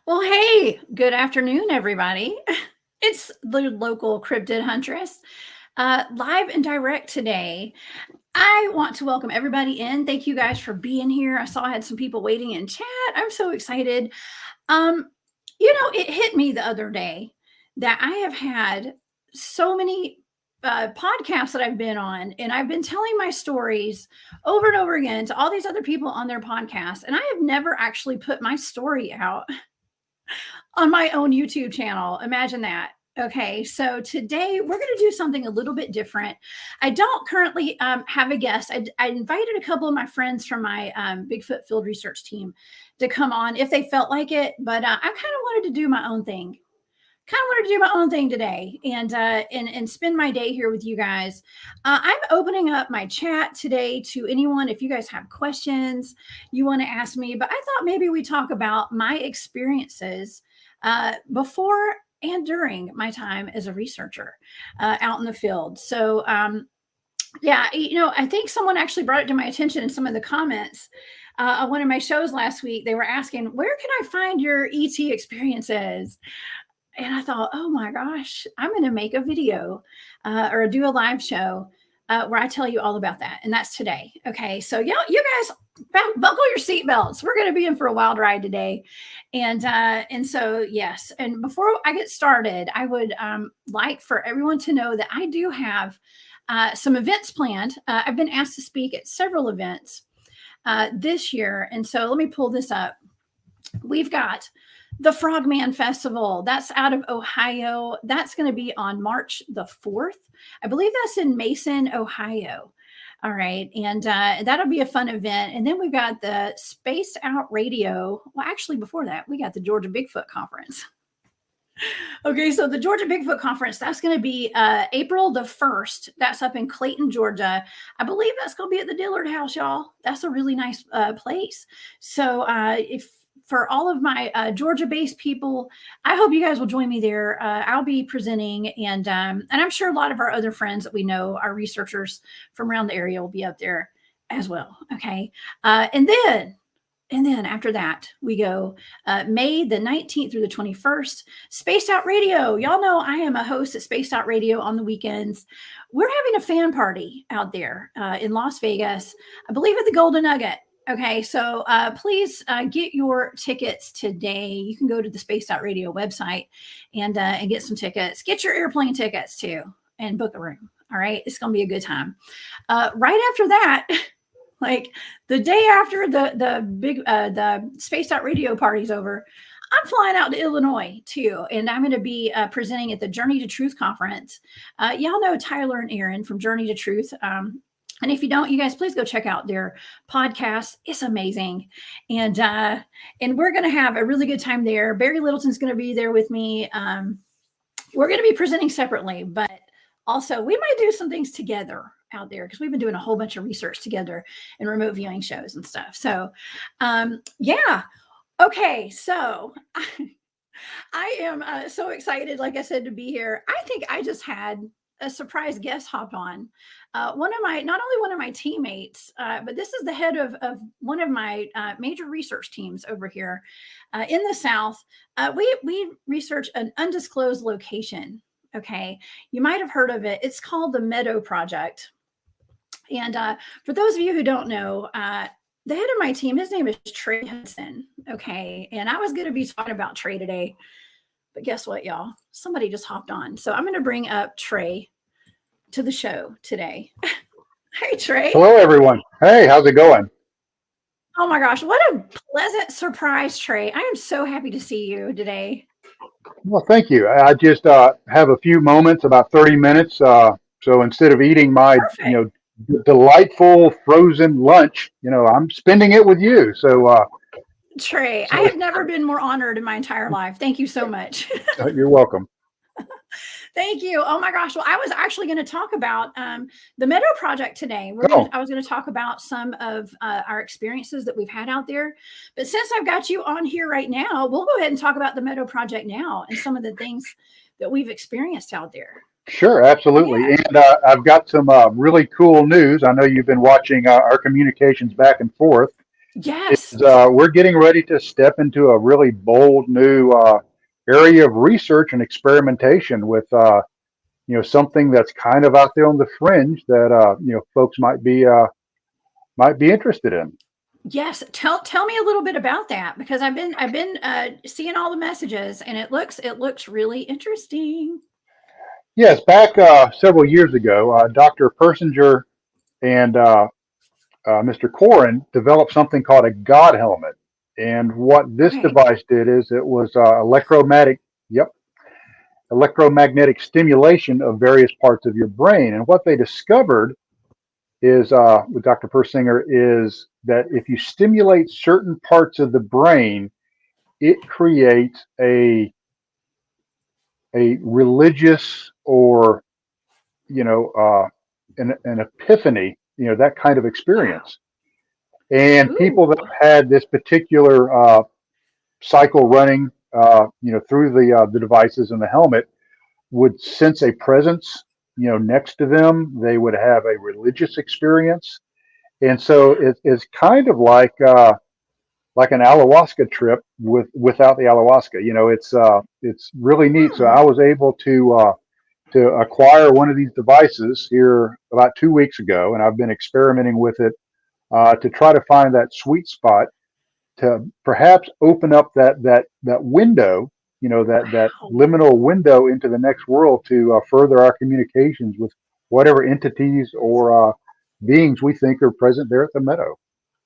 Well, hey, good afternoon, everybody. It's the local Cryptid Huntress, live and direct today. I want to welcome everybody in. Thank you guys for being here. I saw I had some people waiting in chat. I'm so excited. Um, it hit me the other day that I have had so many podcasts that I've been on, and I've been telling my stories over and over again to all these other people on their podcasts, and I have never actually put my story out on my own YouTube channel. Imagine that. Okay, so today we're going to do something a little bit different. I don't currently have a guest. I invited a couple of my friends from my Bigfoot field research team to come on if they felt like it, but I kind of wanted to do my own thing. Today and spend my day here with you guys. I'm opening up my chat today to anyone. If you guys have questions you want to ask me, but I thought maybe we talk about my experiences before and during my time as a researcher out in the field. So yeah, I think someone actually brought it to my attention in some of the comments on one of my shows last week. They were asking, where can I find your ET experiences? And I thought, oh my gosh, I'm going to make a video or do a live show where I tell you all about that. And that's today. Okay. So you guys buckle your seatbelts. We're going to be in for a wild ride today. And so, yes. And before I get started, I would like for everyone to know that I do have some events planned. I've been asked to speak at several events this year. And so let me pull this up. We've got the Frogman Festival. That's out of Ohio. That's going to be on March the 4th. I believe that's in Mason, Ohio. All right. And that'll be a fun event. And then we've got the Spaced Out Radio. Well, actually, before that, we got the Georgia Bigfoot Conference. Okay. So the Georgia Bigfoot Conference, that's going to be April the 1st. That's up in Clayton, Georgia. I believe that's going to be at the Dillard House, y'all. That's a really nice place. So for all of my Georgia-based people, I hope you guys will join me there. I'll be presenting, and I'm sure a lot of our other friends that we know, our researchers from around the area, will be up there as well. Okay, and then after that, we go May the 19th through the 21st. Spaced Out Radio. Y'all know I am a host at Spaced Out Radio on the weekends. We're having a fan party out there in Las Vegas, I believe at the Golden Nugget. Okay, so please get your tickets today. You can go to the Spaced Out Radio website and get some tickets. Get your airplane tickets too and book a room. All right, it's going to be a good time. Right after that, like the day after the Spaced Out Radio party's over, I'm flying out to Illinois too, and I'm going to be presenting at the Journey to Truth conference. Y'all know Tyler and Aaron from Journey to Truth. And if you don't, you guys, please go check out their podcast. It's amazing. And we're going to have a really good time there. Barry Littleton's going to be there with me. We're going to be presenting separately, but also we might do some things together out there because we've been doing a whole bunch of research together and remote viewing shows and stuff. So, yeah. Okay. So I am so excited, like I said, to be here. I think I just had a surprise guest hop on. Not only one of my teammates, but this is the head of one of my major research teams over here in the South. We research an undisclosed location. Okay. You might have heard of it. It's called the Meadow Project. And for those of you who don't know, the head of my team, his name is Trey Hudson. Okay. And I was going to be talking about Trey today. But guess what, y'all? Somebody just hopped on. So I'm going to bring up Trey to the show today. Hey, Trey. Hello, everyone. Hey, how's it going? Oh, my gosh. What a pleasant surprise, Trey. I am so happy to see you today. Well, thank you. I just have a few moments, about 30 minutes. So instead of eating my, delightful frozen lunch, I'm spending it with you. So Trey, I have never been more honored in my entire life. Thank you so much. You're welcome. Thank you. Oh my gosh. Well, I was actually going to talk about the Meadow Project today. I was going to talk about some of our experiences that we've had out there. But since I've got you on here right now, we'll go ahead and talk about the Meadow Project now and some of the things that we've experienced out there. Sure, absolutely. Yeah. And I've got some really cool news. I know you've been watching our communications back and forth. Yes. We're getting ready to step into a really bold new area of research and experimentation with something that's kind of out there on the fringe that folks might be interested in. Yes. Tell me a little bit about that, because I've been seeing all the messages, and it looks really interesting. Yes, back several years ago, Dr. Persinger and Mr. Corin developed something called a God helmet. And what this Okay. device did is it was electromagnetic stimulation of various parts of your brain. And what they discovered is with Dr. Persinger is that if you stimulate certain parts of the brain, it creates a religious or an epiphany, that kind of Wow. experience. And people that Ooh. have had this particular cycle running, through the devices in the helmet would sense a presence, next to them. They would have a religious experience, and so it's kind of like an ayahuasca trip without the ayahuasca. It's really neat. So Hmm. I was able to acquire one of these devices here about 2 weeks ago, and I've been experimenting with it to try to find that sweet spot to perhaps open up that window, that Wow. liminal window into the next world to further our communications with whatever entities or beings we think are present there at the meadow.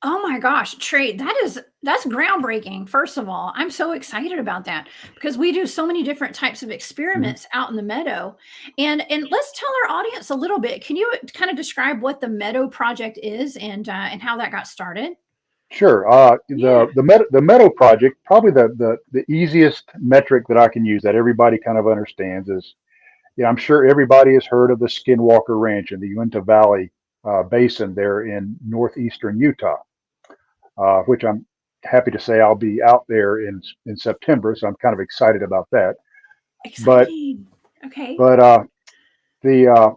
Oh my gosh, Trey, that's groundbreaking. First of all, I'm so excited about that, because we do so many different types of Mhm. experiments out in the meadow. And let's tell our audience a little bit. Can you kind of describe what the Meadow Project is, and how that got started? Sure. Yeah. The Meadow Project, probably the easiest metric that I can use that everybody kind of understands is, I'm sure everybody has heard of the Skinwalker Ranch in the Uinta Valley Basin there in northeastern Utah, which I'm happy to say I'll be out there in September, so I'm kind of excited about that. But Exciting. Okay. but the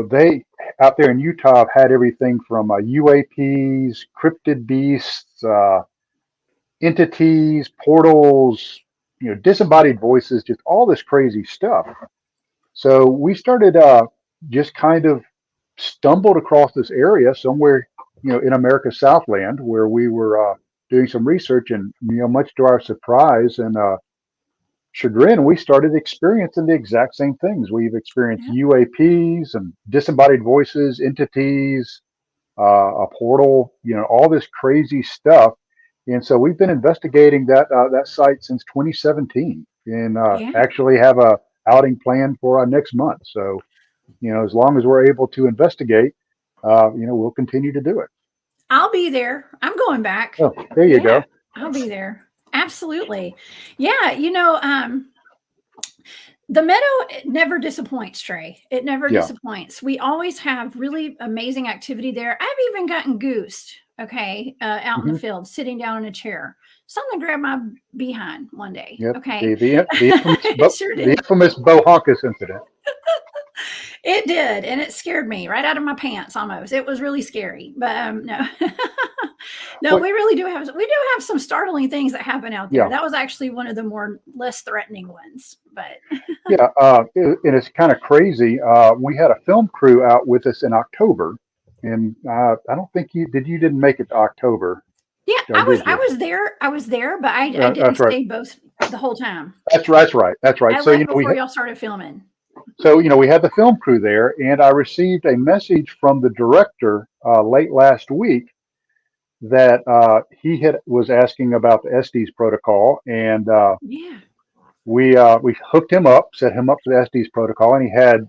they out there in Utah have had everything from UAPs, cryptid beasts, entities, portals, disembodied voices, just all this crazy stuff. So we started just kind of stumbled across this area somewhere, in America's Southland, where we were doing some research, and much to our surprise and chagrin, we started experiencing the exact same things. We've experienced Yeah. UAPs and disembodied voices, entities, a portal, all this crazy stuff. And so we've been investigating that site since 2017, and Yeah. actually have a outing planned for next month. So as long as we're able to investigate, we'll continue to do it. I'll be there. I'm going back. Oh, there you Yeah, go. I'll be there. Absolutely. Yeah, the meadow never disappoints, Trey. It never Yeah. disappoints. We always have really amazing activity there. I've even gotten goosed, okay, out in the Hmm. field, sitting down in a chair. Something grabbed my behind one day, Yep. okay? The infamous It sure The did. infamous Bohonkus incident. It did, and it scared me right out of my pants almost. It was really scary, but no, no, What? we do have some startling things that happen out there. Yeah. That was actually one of the more less threatening ones, but Yeah. And it's kind of crazy. We had a film crew out with us in October, and I don't think you didn't make it to October, yeah, or did I you? was there. I was there, but I didn't That's right. stay both the whole time. That's right. That's right. That's right. I So left before y'all started filming. we had the film crew there, and I received a message from the director late last week that he was asking about the Estes protocol, and Yeah, we hooked him up, set him up for the Estes protocol, and he had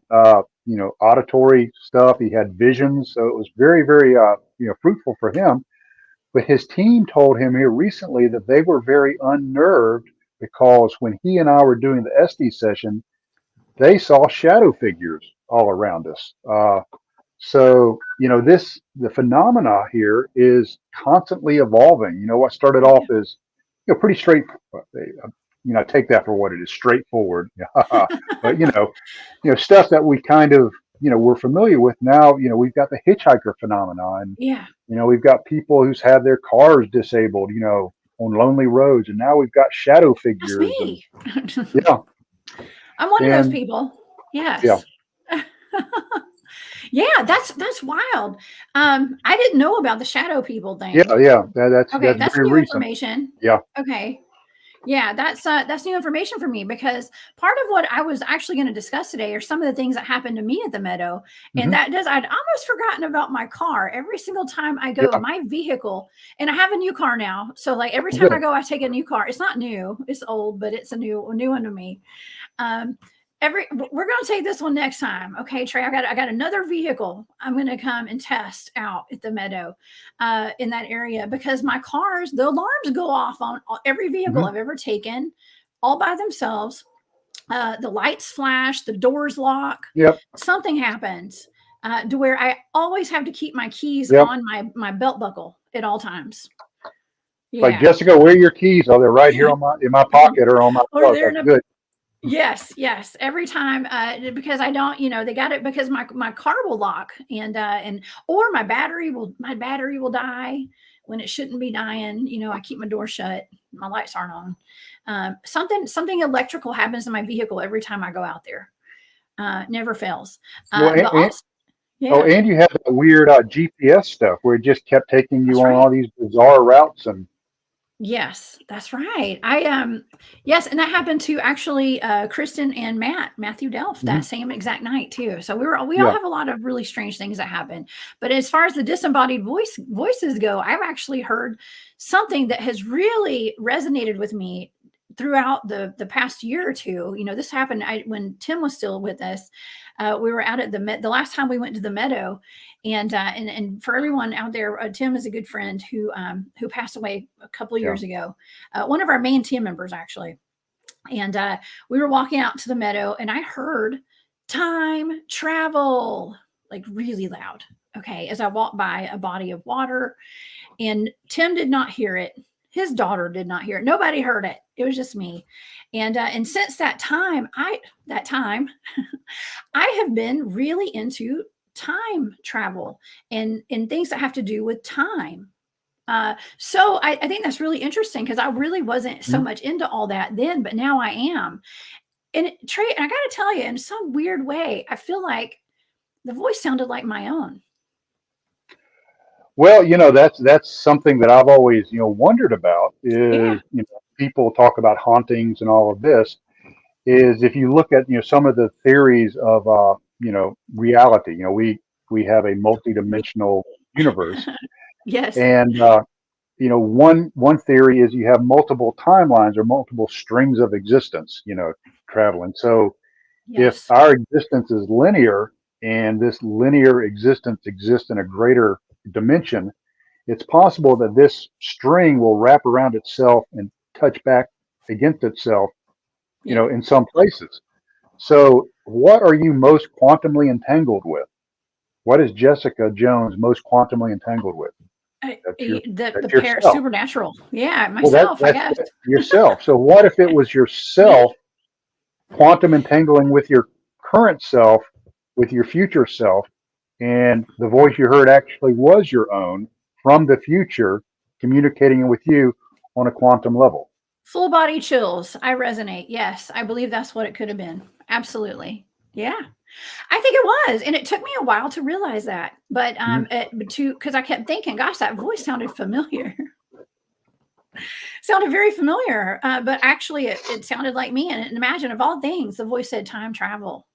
auditory stuff, he had visions, so it was very very fruitful for him. But his team told him here recently that they were very unnerved because when he and I were doing the Estes session, they saw shadow figures all around us. So, the phenomena here is constantly evolving. What started off yeah. as, pretty straight, take that for what it is, straightforward. But, stuff that we kind of we're familiar with now. We've got the hitchhiker phenomenon. Yeah. We've got people who's had their cars disabled, on lonely roads, and now we've got shadow That's figures, and me. yeah, I'm one of those and people. yeah, Yes. Yeah, that's wild. I didn't know about the shadow people thing. yeah. That's Okay, that's that's very new recent. information. Yeah. Okay. Yeah, that's new information for me because part of what I was actually going to discuss today are some of the things that happened to me at the Meadow. And Hmm. I'd almost forgotten about my car. Every single time I go, Yeah. my vehicle, and I have a new car now. So like every time I Good. go, I take a new car. It's not new, it's old, but it's a new one to me. Um, we're going to take this one next time. Okay, Trey, I got another vehicle. I'm going to come and test out at the Meadow, in that area because the alarms go off on every vehicle Hmm. I've ever taken all by themselves. The lights flash, the doors lock, Yep. something happens, to where I always have to keep my keys Yep. on my belt buckle at all times. It's like, Yeah. Jessica, where are your keys? Oh, they're right here in my pocket or on my Over belt. there That's in a good. Yes, yes. Every time, because I don't, they got it because my car will lock and or my battery will die when it shouldn't be dying. I keep my door shut, my lights aren't on. Something electrical happens to my vehicle every time I go out there. Never fails. Well, But also, oh, yeah, and you had that weird GPS stuff where it just kept taking you that's on right. all these bizarre routes, and Yes, that's right. Yes, and that happened to actually Kristen and Matthew Delph that mhm, same exact night too. So we all yeah, have a lot of really strange things that happen. But as far as the disembodied voices go, I've actually heard something that has really resonated with me throughout the past year or two. This happened when Tim was still with us. We were out at the last time we went to the Meadow, and for everyone out there, Tim is a good friend who passed away a couple of yeah. years ago. One of our main team members, actually. And we were walking out to the Meadow, and I heard time travel like really loud. Okay, as I walked by a body of water, and Tim did not hear it. His daughter did not hear it. Nobody heard it. It was just me. And since that time, I have been really into time travel and things that have to do with time. So I think that's really interesting because I really wasn't so Mhm. much into all that then, but now I am. And Trey, and I got to tell you, in some weird way, I feel like the voice sounded like my own. Well, that's something that I've always wondered about Yeah. is people talk about hauntings and all of this is if you look at some of the theories of reality, we have a multidimensional universe, Yes. and one theory is you have multiple timelines or multiple strings of existence, traveling. So if Yes. our existence is linear and this linear existence exists in a greater dimension, it's possible that this string will wrap around itself and touch back against itself, Yeah. in some places. So, what are you most quantumly entangled with? What is Jessica Jones most quantumly entangled with? That's your The that's pair yourself. supernatural. Yeah, Well, myself, I guess. that's yourself. So, what if it was Me. yourself quantum entangling with your current self, with your future self, and the voice you heard actually was your own from the future, communicating with you on a quantum level? Full body chills. I resonate. Yes, I believe that's what it could have been. Absolutely. Yeah. I think it was, and it took me a while to realize that. But Mhm. because I kept thinking, gosh, that voice sounded familiar. Sounded very familiar. But actually it sounded like me. And imagine of all things, the voice said time travel.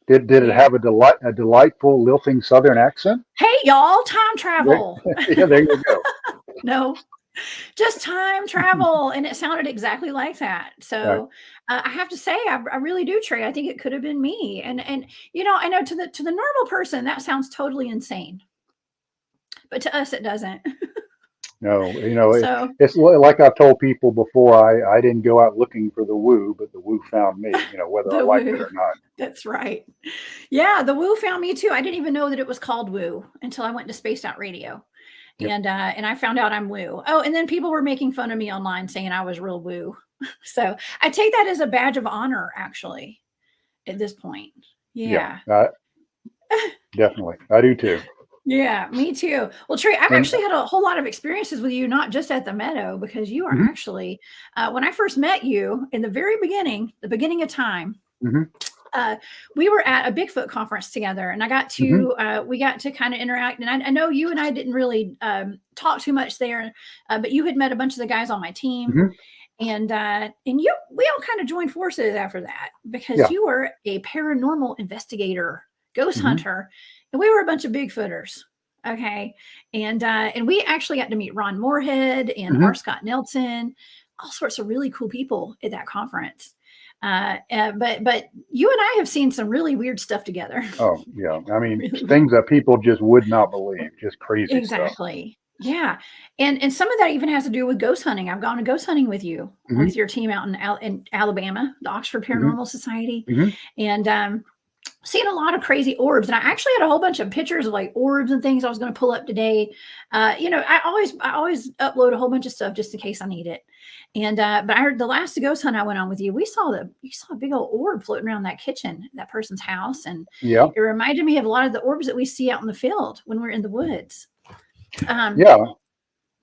Did it Yeah. have a delightful lilting Southern accent? Hey y'all, time There, travel. yeah, there you go. No, just time travel, and it sounded exactly like that. Right. So I have to say, I really do, Trey. I think it could have been me, and I know to the normal person that sounds totally insane, but to us it doesn't. No, So it's like I've told people before. I didn't go out looking for the woo, but the woo found me. Whether I the liked it woo, or not. that's right. Yeah, the woo found me too. I didn't even know that it was called woo until I went to Spaced Out Radio. Yep. And I found out I'm woo. Oh, and then people were making fun of me online saying I was real woo. So I take that as a badge of honor, actually, at this point. Yeah. Yeah. Definitely. I do too. Yeah, me too. Well, Trey, I've And actually had a whole lot of experiences with you, not just at the Meadow, because you are mhm, actually, when I first met you in the very beginning, the beginning of time, mhm, uh, we were at a Bigfoot conference together, and mhm, we got to kind of interact. And I know you and I didn't really talk too much there, but you had met a bunch of the guys on my team, mhm. and we all kind of joined forces after that because Yeah. you were a paranormal investigator, ghost Mhm, hunter, and we were a bunch of Bigfooters. Okay, and we actually got to meet Ron Moorhead and R. mhm. Scott Nelson, all sorts of really cool people at that conference. But you and I have seen some really weird stuff together. Oh, yeah. I mean, Really weird. things that people just would not believe, just crazy stuff. Exactly. Yeah. And some of that even has to do with ghost hunting. I've gone to ghost hunting with you, Mhm, with your team out in Alabama, the Oxford mhm, Paranormal Society, mhm. and seen a lot of crazy orbs. And I actually had a whole bunch of pictures of like orbs and things I was going to pull up today. I always upload a whole bunch of stuff just in case I need it. And but I heard the last ghost hunt I went on with you, you saw a big old orb floating around that kitchen, that person's house, and Yeah. it reminded me of a lot of the orbs that we see out in the field when we're in the woods. Um, Yeah.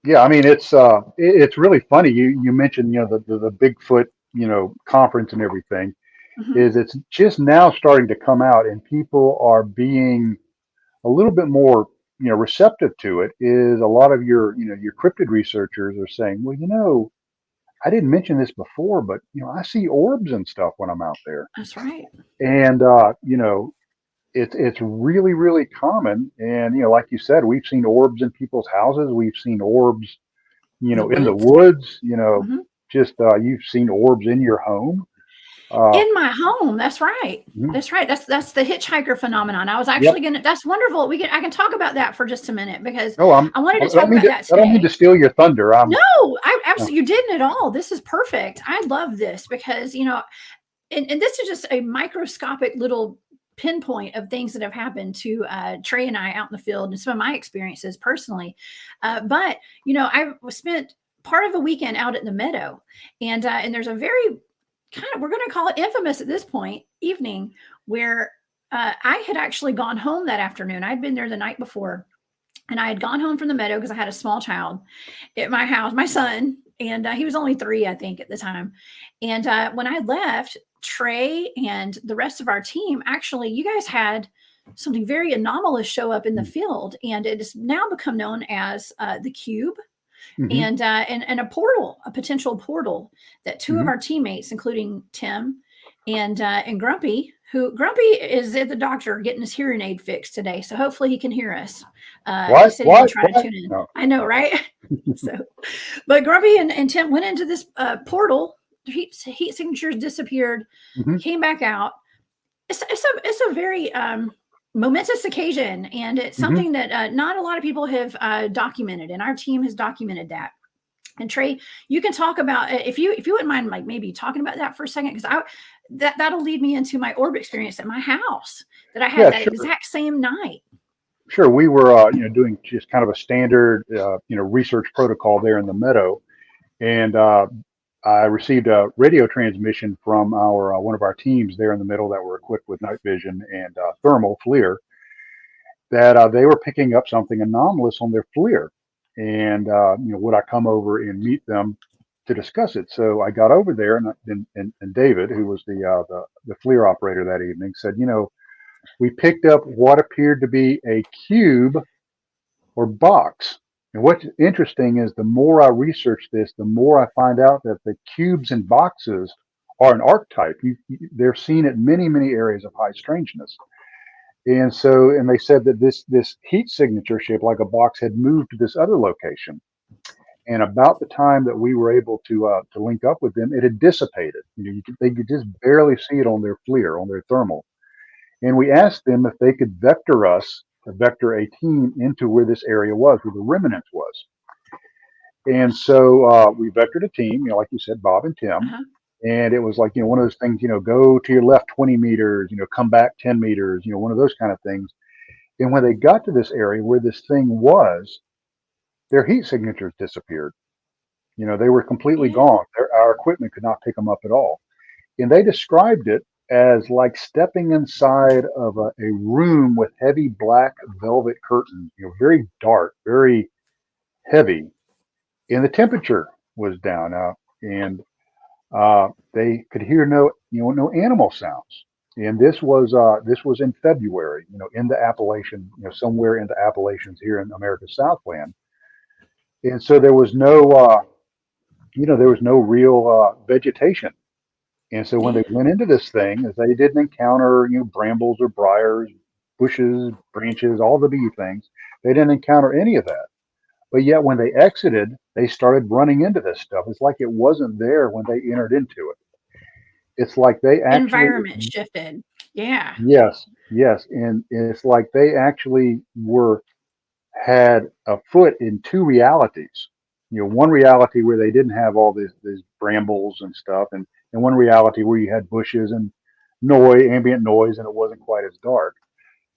Yeah. I mean, it's really funny. You mentioned, the Bigfoot, conference and everything. mhm. Is it's just now starting to come out, and people are being a little bit more, receptive to it. Is a lot of your cryptid researchers are saying, well, I didn't mention this before, but I see orbs and stuff when I'm out there, That's right. and it's really really common. And like you said, we've seen orbs in people's houses. We've seen orbs, In the in the woods. woods. Mhm. Just you've seen orbs in your home. Uh, In my home, that's right. mhm. That's right. That's the hitchhiker phenomenon. I was Yep. actually gonna that's wonderful. I can talk about that for just a minute because No, I wanted I to talk don't mean about to. that I don't mean to today. steal your thunder. No, I Uh, absolutely you didn't at all. This is perfect. I love this because, and this is just a microscopic little pinpoint of things that have happened to Trey and I out in the field and some of my experiences personally. But I spent part of a weekend out at the Meadow, and there's a very kind of, we're going to call it infamous at this point, evening where I had actually gone home that afternoon. I'd been there the night before, and I had gone home from the Meadow because I had a small child at my house, my son, and he was only 3, I think, at the time. And when I left, Trey and the rest of our team, actually, you guys had something very anomalous show up in the field, and it has now become known as the Cube, mhm, and a portal, a potential portal that two of mhm. our teammates, including Tim and Grumpy, who Grumpy is at the doctor getting his hearing aid fixed today, so hopefully he can hear us. He What? said he's going What? to try to What? tune in. No. I know, right? So, but Grumpy and Tim went into this portal. Heat signatures disappeared, Mhm, came back out. It's a very momentous occasion, and it's mhm. something that not a lot of people have documented, and our team has documented that. And Trey, you can talk about, if you wouldn't mind, like maybe talking about that for a second, because that'll lead me into my orb experience at my house that I had Yeah, that sure. exact same night. Sure. We were, doing just kind of a standard, research protocol there in the Meadow, and I received a radio transmission from our one of our teams there in the middle that were equipped with night vision and thermal FLIR, that they were picking up something anomalous on their FLIR, and would I come over and meet them to discuss it? So I got over there, and David, who was the FLIR operator that evening, said, we picked up what appeared to be a cube or box. And what's interesting is the more I research this, the more I find out that the cubes and boxes are an archetype. They're seen at many, many areas of high strangeness. And they said that this heat signature shaped like a box had moved to this other location. And about the time that we were able to link up with them, it had dissipated. They could just barely see it on their FLIR, on their thermal. And we asked them if they could vector a team into where this area was, where the remnants was. And so we vectored a team, like you said, Bob and Tim. Uh-huh. And it was like, one of those things, go to your left 20 meters, come back 10 meters, one of those kind of things. And when they got to this area where this thing was, their heat signatures disappeared. They were completely Yeah. gone. Our equipment could not pick them up at all. And they described it as like stepping inside of a room with heavy black velvet curtains, very dark, very heavy, and the temperature was down, and they could hear no animal sounds. And this was in February, in the Appalachian, somewhere in the Appalachians here in America's Southland. And so there was no real vegetation. And so when Yeah. they went into this thing, they didn't encounter, brambles or briars, bushes, branches, all the bee things. They didn't encounter any of that. But yet when they exited, they started running into this stuff. It's like it wasn't there when they entered into it. It's like they actually, Environment shifted. Yeah. yes, yes. And it's like they actually had a foot in two realities. One reality where they didn't have all these brambles and stuff, and one reality where you had bushes and ambient noise, and it wasn't quite as dark.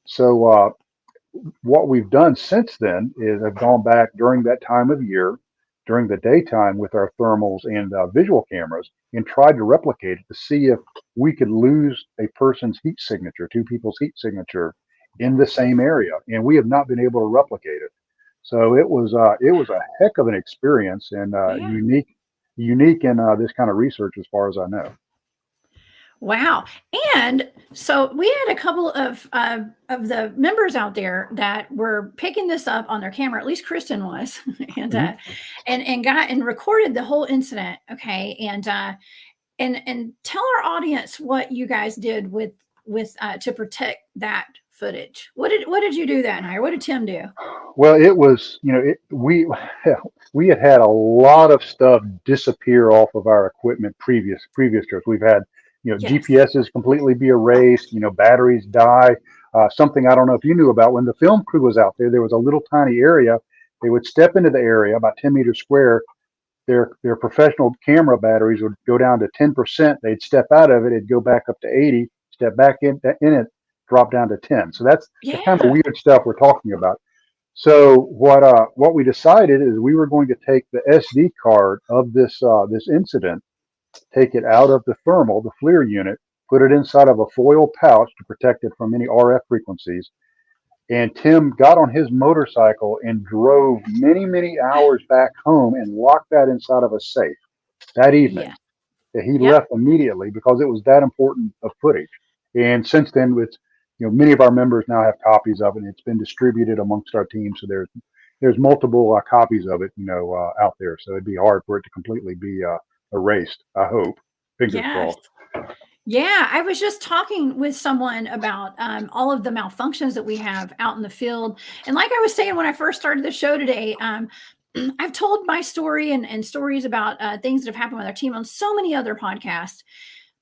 So what we've done since then is I've gone back during that time of year, during the daytime with our thermals and visual cameras, and tried to replicate it to see if we could lose a person's heat signature, two people's heat signature in the same area, and we have not been able to replicate it. So it was a heck of an experience, and Yeah. unique in this kind of research as far as I know. Wow. And so we had a couple of the members out there that were picking this up on their camera. At least Kristen was, and got and recorded the whole incident. Okay, and tell our audience what you guys did with to protect that footage. What did you do that night? Or what did Tim do? Well, it was, we had a lot of stuff disappear off of our equipment previous trips. We've had, Yes. GPSs completely be erased, batteries die. Something I don't know if you knew about, when the film crew was out there, there was a little tiny area. They would step into the area about 10 meters square. Their professional camera batteries would go down to 10%. They'd step out of it. It'd go back up to 80, step back in it, drop down to 10. So that's the kind of weird stuff we're talking about. So what we decided is we were going to take the SD card of this incident, take it out of the thermal, the FLIR unit, put it inside of a foil pouch to protect it from any RF frequencies. And Tim got on his motorcycle and drove many hours back home and locked that inside of a safe that evening. Yeah. He left immediately because it was that important of footage. And since then, it's, many of our members now have copies of it, and it's been distributed amongst our team. So there's multiple copies of it, out there. So it'd be hard for it to completely be erased. I hope. Fingers crossed. Yeah, I was just talking with someone about all of the malfunctions that we have out in the field. And like I was saying when I first started the show today, I've told my story and stories about things that have happened with our team on so many other podcasts,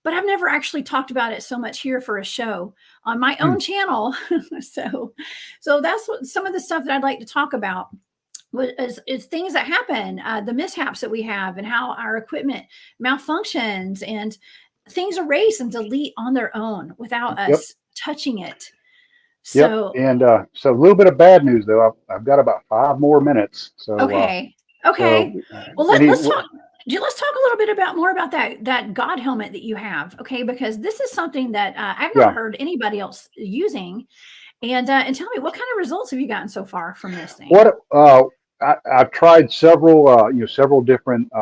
but I've never actually talked about it so much here for a show on my own channel. So that's what some of the stuff that I'd like to talk about. Is things that happen, the mishaps that we have, and how our equipment malfunctions, and things erase and delete on their own without us touching it. So, and so a little bit of bad news though. I've got about 5 more minutes. So okay. Well, let's talk. Let's talk a little bit more about that God helmet that you have. Okay, because this is something that I've not heard anybody else using. And tell me, what kind of results have you gotten so far from this thing? I've tried several different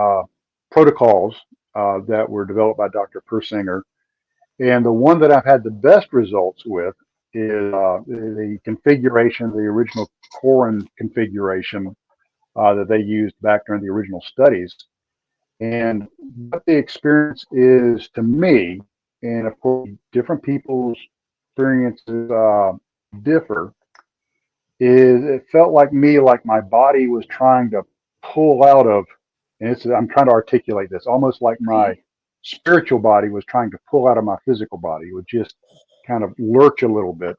protocols that were developed by Dr. Persinger, and the one that I've had the best results with is the configuration, the original Corin configuration that they used back during the original studies. And what the experience is to me, and of course different people's experiences differ, is it felt like my body was trying to pull out of, and I'm trying to articulate this, almost like my spiritual body was trying to pull out of my physical body. It would just kind of lurch a little bit.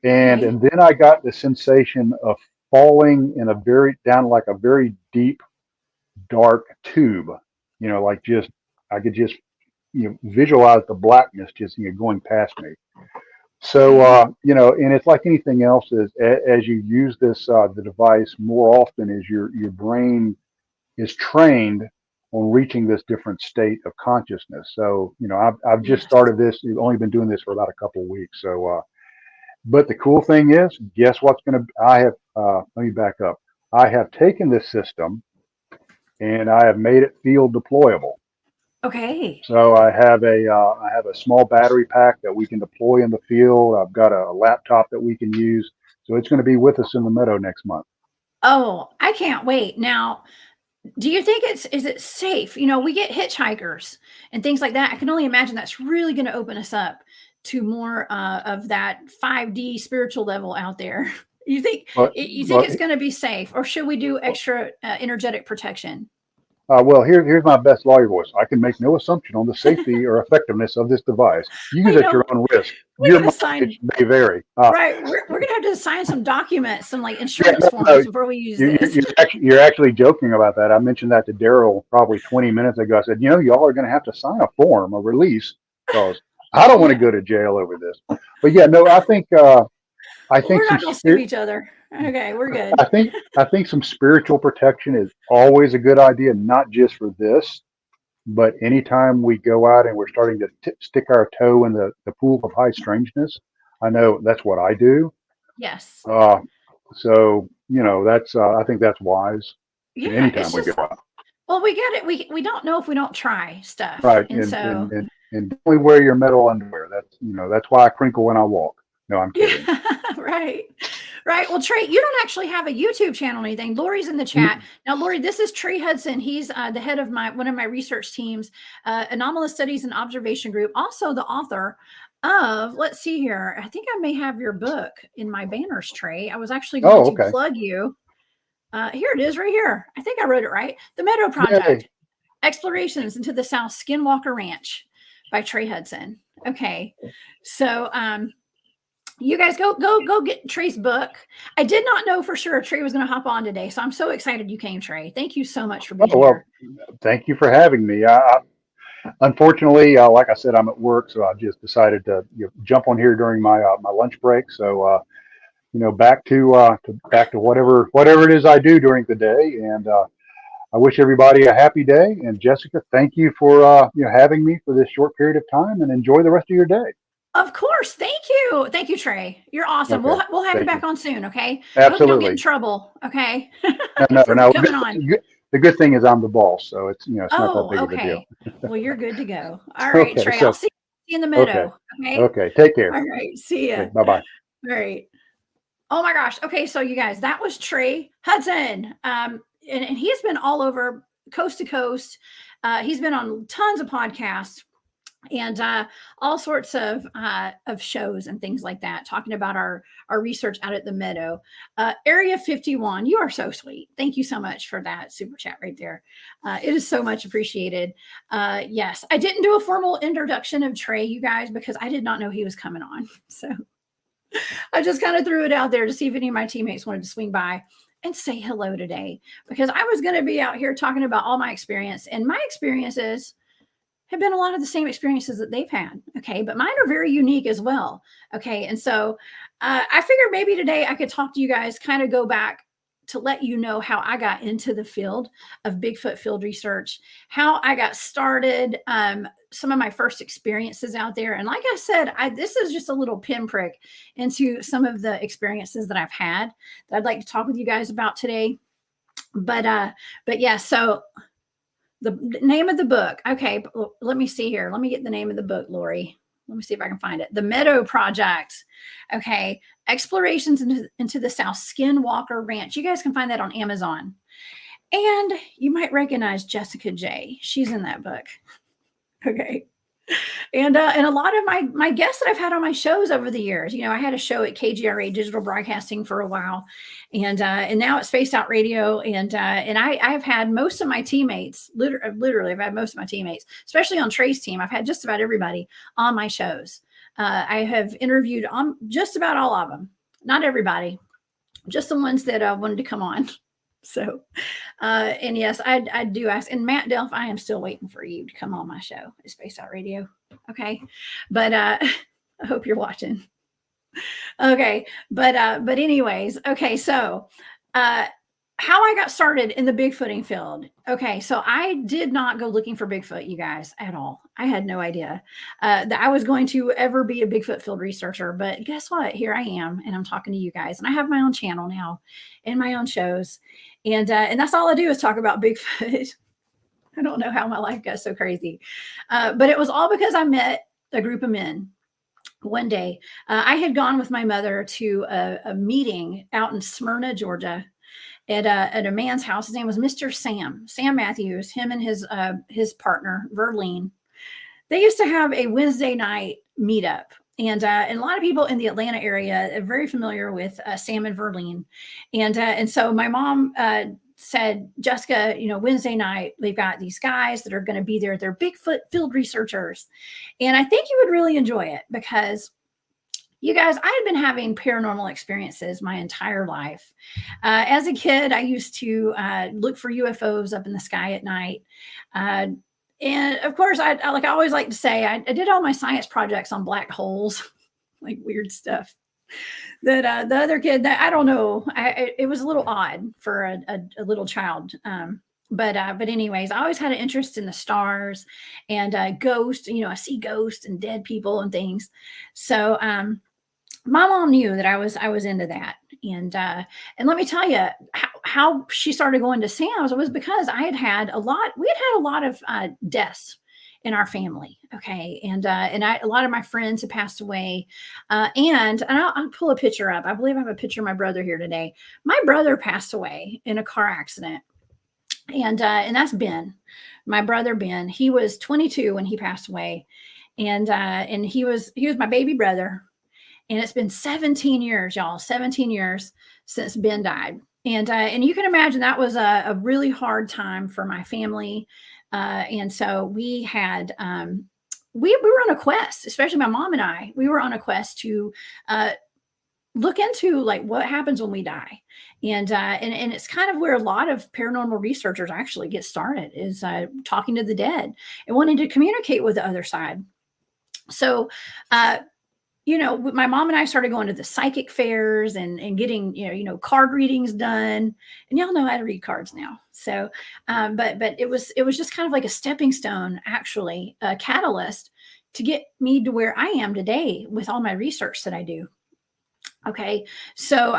And then I got the sensation of falling in down like a very deep, dark tube, like I could just, visualize the blackness just, going past me. So, and it's like anything else, is as you use this, the device more often, as your brain is trained on reaching this different state of consciousness. So, I've just Yes. started this. We've only been doing this for about a couple of weeks. So, but the cool thing is, guess what's going to, let me back up. I have taken this system and I have made it field deployable. Okay. So I have a small battery pack that we can deploy in the field. I've got a laptop that we can use. So it's going to be with us in the meadow next month. Oh, I can't wait. Now, do you think is it safe? We get hitchhikers and things like that. I can only imagine that's really going to open us up to more of that 5D spiritual level out there. You think it's going to be safe, or should we do extra energetic protection? Well, here's my best lawyer voice. I can make no assumption on the safety or effectiveness of this device. Use at your own risk. Your mileage may vary. Right. We're going to have to sign some documents, some like insurance forms before we use this. You're actually joking about that. I mentioned that to Daryl probably 20 minutes ago. I said, y'all are going to have to sign a form, a release, because I don't want to go to jail over this. But yeah, no, I think we're not going to sue each other. Okay, we're good. I think some spiritual protection is always a good idea, not just for this, but anytime we go out and we're starting to stick our toe in the pool of high strangeness. I know that's what I do. Yes. So that's I think that's wise. Yeah. Anytime we go out. Well, we get it. We don't know if we don't try stuff. Right. And definitely wear your metal underwear. That's why I crinkle when I walk. No, I'm kidding. Right. Well, Trey, you don't actually have a YouTube channel or anything. Lori's in the chat. Now, Lori, this is Trey Hudson. He's the head of one of my research teams, Anomalous Studies and Observation Group, also the author of, let's see here. I think I may have your book in my banners, Trey. I was actually going to plug you. Here it is right here. I think I wrote it right. The Meadow Project, Yay. Explorations into the South Skinwalker Ranch by Trey Hudson. Okay. So, you guys go get Trey's book. I did not know for sure Trey was going to hop on today, so I'm so excited you came, Trey. Thank you so much for being here. Thank you for having me. Unfortunately, like I said, I'm at work, so I just decided to jump on here during my my lunch break. So back to whatever it is I do during the day, and I wish everybody a happy day. And Jessica, thank you for having me for this short period of time, and enjoy the rest of your day. Of course. Thank you, Trey. You're awesome. Okay. We'll have you back on soon. Okay. Absolutely. I hope you don't get in trouble. Okay. No. Coming on. The good thing is I'm the boss, so it's it's not that big of a deal. Well, you're good to go. All right, Trey. I'll see you in the meadow. Okay. Take care. All right. See ya. Okay, bye-bye. All right. Oh my gosh. Okay. So you guys, that was Trey Hudson. And he's been all over coast to coast. He's been on tons of podcasts and all sorts of shows and things like that, talking about our research out at the Meadow. Area 51, you are so sweet. Thank you so much for that super chat right there. It is so much appreciated. Yes, I didn't do a formal introduction of Trey, you guys, because I did not know he was coming on. So I just kind of threw it out there to see if any of my teammates wanted to swing by and say hello today, because I was going to be out here talking about all my experience, and my experiences have been a lot of the same experiences that they've had. Okay. But mine are very unique as well. Okay. And so I figured maybe today I could talk to you guys, kind of go back to let you know how I got into the field of Bigfoot field research, how I got started, some of my first experiences out there. And like I said, this is just a little pinprick into some of the experiences that I've had that I'd like to talk with you guys about today. But yeah, so the name of the book. Okay, let me see here. Let me get the name of the book, Lori. Let me see if I can find it. The Meadow Project. Okay, Explorations into the South Skinwalker Ranch. You guys can find that on Amazon. And you might recognize Jessica J. She's in that book. Okay. And a lot of my guests that I've had on my shows over the years, I had a show at KGRA Digital Broadcasting for a while, and now at Spaced Out Radio, and I've had most of my teammates, literally I've had most of my teammates, especially on Trey's team. I've had just about everybody on my shows. I have interviewed on just about all of them, not everybody, just the ones that wanted to come on. So, and yes, I do ask. And Matt Delph, I am still waiting for you to come on my show at Space Out Radio. Okay. But I hope you're watching. Okay. But anyways, okay. So how I got started in the Bigfooting field. Okay, so I did not go looking for Bigfoot, you guys, at all. I had no idea that I was going to ever be a Bigfoot field researcher. But guess what? Here I am, and I'm talking to you guys, and I have my own channel now, and my own shows, and that's all I do is talk about Bigfoot. I don't know how my life got so crazy, but it was all because I met a group of men one day. I had gone with my mother to a meeting out in Smyrna, Georgia, at a man's house. His name was Mr. Sam Matthews. Him and his partner Verlene. They used to have a Wednesday night meetup, and a lot of people in the Atlanta area are very familiar with Sam and Verlene, and so my mom said, Jessica, Wednesday night we've got these guys that are going to be there. They're Bigfoot field researchers, and I think you would really enjoy it because you guys, I had been having paranormal experiences my entire life. As a kid, I used to look for UFOs up in the sky at night. And of course, I always like to say, I did all my science projects on black holes, like weird stuff. That the other kid, that I don't know, it was a little odd for a little child. But anyways, I always had an interest in the stars and ghosts. I see ghosts and dead people and things. So my mom knew that I was into that, and let me tell you how she started going to Sam's was because we had had a lot of deaths in our family. Okay, and a lot of my friends had passed away, and I'll pull a picture up. I believe I have a picture of my brother here today. My brother passed away in a car accident, and that's Ben, my brother Ben. He was 22 when he passed away, and he was my baby brother. And it's been 17 years, y'all, 17 years since Ben died. And you can imagine that was a really hard time for my family. And so we had, we were on a quest, especially my mom and I, we were on a quest to look into like what happens when we die. And it's kind of where a lot of paranormal researchers actually get started is talking to the dead and wanting to communicate with the other side. So, my mom and I started going to the psychic fairs and getting, card readings done. And y'all know how to read cards now. So, but it was just kind of like a stepping stone, actually, a catalyst to get me to where I am today with all my research that I do. Okay. So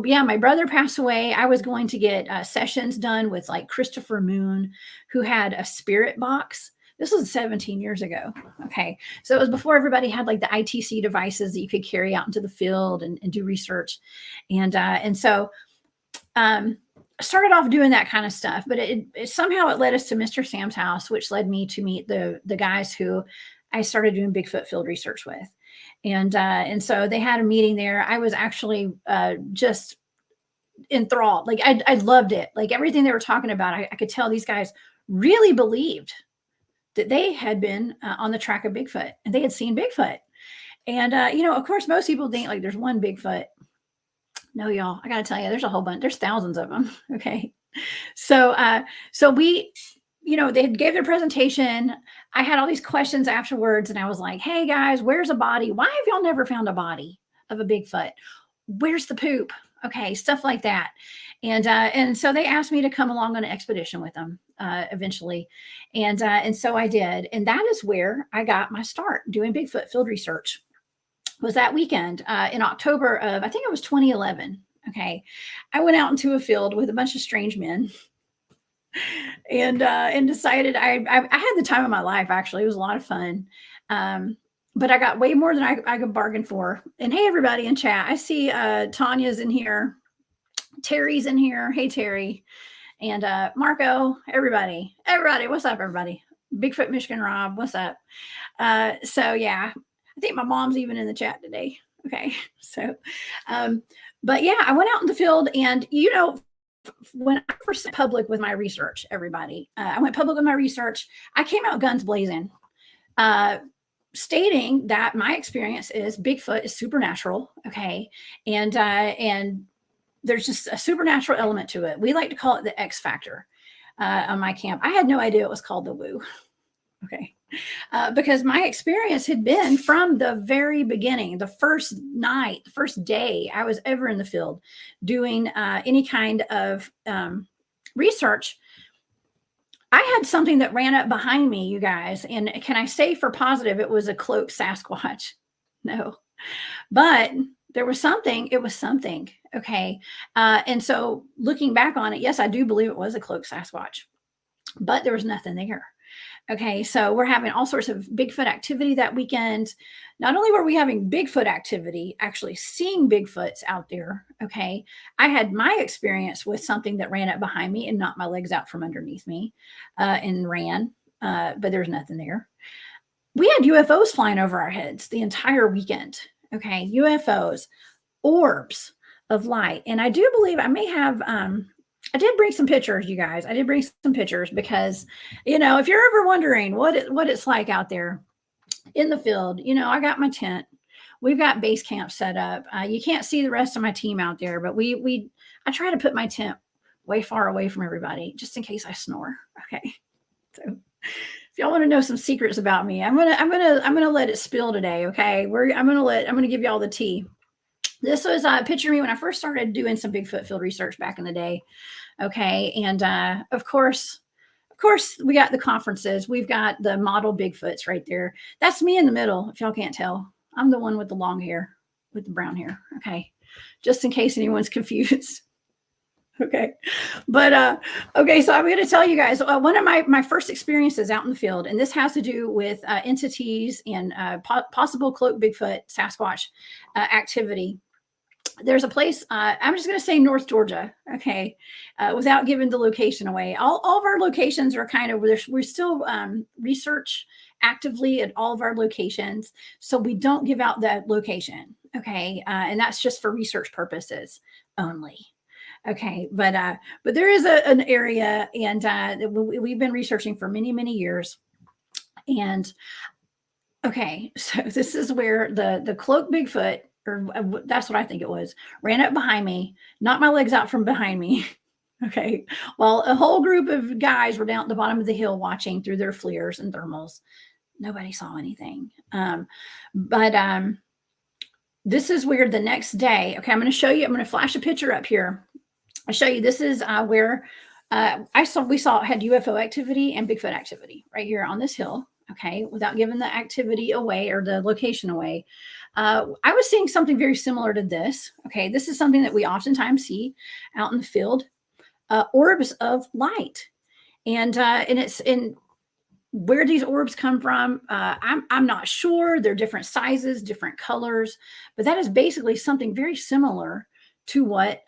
yeah, my brother passed away. I was going to get sessions done with like Christopher Moon, who had a spirit box. This was 17 years ago. Okay. So it was before everybody had like the ITC devices that you could carry out into the field and do research. And so I started off doing that kind of stuff, but it somehow it led us to Mr. Sam's house, which led me to meet the guys who I started doing Bigfoot field research with. And so they had a meeting there. I was actually just enthralled. Like I loved it. Like everything they were talking about, I could tell these guys really believed that they had been on the track of Bigfoot and they had seen Bigfoot. And, of course, most people think like there's one Bigfoot. No, y'all, I got to tell you, there's a whole bunch. There's thousands of them. Okay. So we, they gave their presentation. I had all these questions afterwards and I was like, hey guys, where's a body? Why have y'all never found a body of a Bigfoot? Where's the poop? Okay. Stuff like that. And so they asked me to come along on an expedition with them eventually. And so I did. And that is where I got my start doing Bigfoot field research was that weekend in October of, I think it was 2011. Okay. I went out into a field with a bunch of strange men and decided I had the time of my life. Actually, it was a lot of fun. But I got way more than I could bargain for. And hey, everybody in chat, I see Tanya's in here. Terry's in here. Hey, Terry. And Marco, everybody, what's up, everybody? Bigfoot Michigan Rob, what's up? So yeah, I think my mom's even in the chat today. Okay, so, but yeah, I went out in the field and, when I first went public with my research, everybody, I went public with my research. I came out guns blazing, stating that my experience is Bigfoot is supernatural. Okay, and there's just a supernatural element to it. We like to call it the X factor on my camp. I had no idea it was called the woo. Okay. Because my experience had been from the very beginning, the first night, the first day I was ever in the field doing any kind of research. I had something that ran up behind me, you guys. And can I say for positive, it was a cloaked Sasquatch? No. But there was something, it was something. Okay. And so looking back on it, yes, I do believe it was a cloaked Sasquatch, but there was nothing there. Okay, so we're having all sorts of Bigfoot activity that weekend. Not only were we having Bigfoot activity, actually seeing Bigfoots out there, okay, I had my experience with something that ran up behind me and knocked my legs out from underneath me and ran, but there's nothing there. We had UFOs flying over our heads the entire weekend, okay, UFOs, orbs of light. And I do believe I may have I did bring some pictures, you guys. I did bring some pictures because, if you're ever wondering what it's like out there in the field, I got my tent. We've got base camp set up. You can't see the rest of my team out there, but I try to put my tent way far away from everybody just in case I snore. Okay. So if y'all want to know some secrets about me, I'm gonna let it spill today. Okay. I'm gonna give y'all the tea. This was a picture of me when I first started doing some Bigfoot field research back in the day. Okay. And of course, we got the conferences. We've got the model Bigfoots right there. That's me in the middle, if y'all can't tell. I'm the one with the long hair, with the brown hair. Okay. Just in case anyone's confused. Okay. But okay, so I'm going to tell you guys one of my first experiences out in the field, and this has to do with entities and possible cloaked Bigfoot, Sasquatch activity. There's a place, I'm just going to say North Georgia, okay, without giving the location away. All of our locations are kind of, we're still research actively at all of our locations, so we don't give out that location, okay, and that's just for research purposes only. Okay, but there is an area, and we've been researching for many, many years, and okay, so this is where the cloaked Bigfoot, or that's what I think it was, ran up behind me, knocked my legs out from behind me. Okay. While a whole group of guys were down at the bottom of the hill watching through their FLIRs and thermals. Nobody saw anything. But this is where the next day, okay, I'm going to show you, I'm going to flash a picture up here. I'll show you, this is where we had UFO activity and Bigfoot activity right here on this hill. Okay, without giving the activity away or the location away. I was seeing something very similar to this. Okay, this is something that we oftentimes see out in the field, orbs of light. And it's in where these orbs come from. I'm not sure. They're different sizes, different colors, but that is basically something very similar to what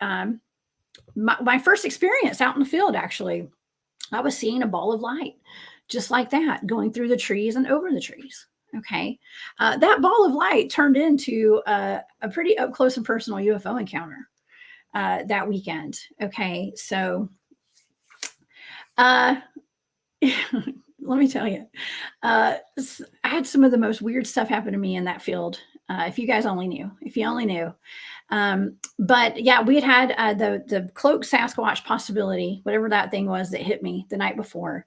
my first experience out in the field, actually. I was seeing a ball of light just like that, going through the trees and over the trees. Okay. That ball of light turned into a pretty up close and personal UFO encounter that weekend. Okay. So let me tell you, I had some of the most weird stuff happen to me in that field. If you only knew. But yeah, we had the cloaked Sasquatch possibility, whatever that thing was that hit me the night before.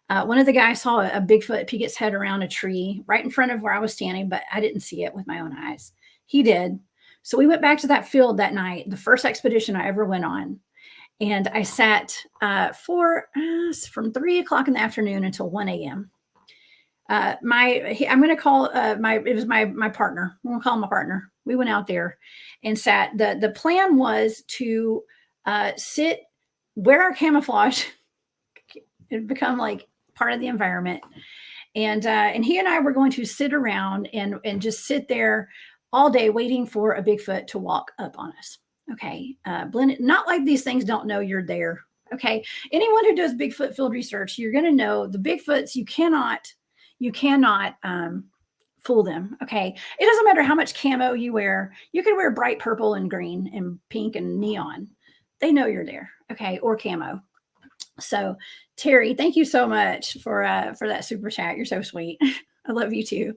One of the guys saw a Bigfoot peek its head around a tree right in front of where I was standing, but I didn't see it with my own eyes. He did. So we went back to that field that night, the first expedition I ever went on. And I sat from 3 o'clock in the afternoon until 1 a.m. I'm going to call it was my partner. I'm going to call him my partner. We went out there and sat. The plan was to sit, wear our camouflage, and become like part of the environment. And he and I were going to sit around and just sit there all day waiting for a Bigfoot to walk up on us. Okay. Blended, not like these things don't know you're there. Okay. Anyone who does Bigfoot field research, you're going to know the Bigfoots, you cannot fool them. Okay. It doesn't matter how much camo you wear. You can wear bright purple and green and pink and neon. They know you're there. Okay. Or camo. So Terry, thank you so much for that super chat. You're so sweet. I love you too.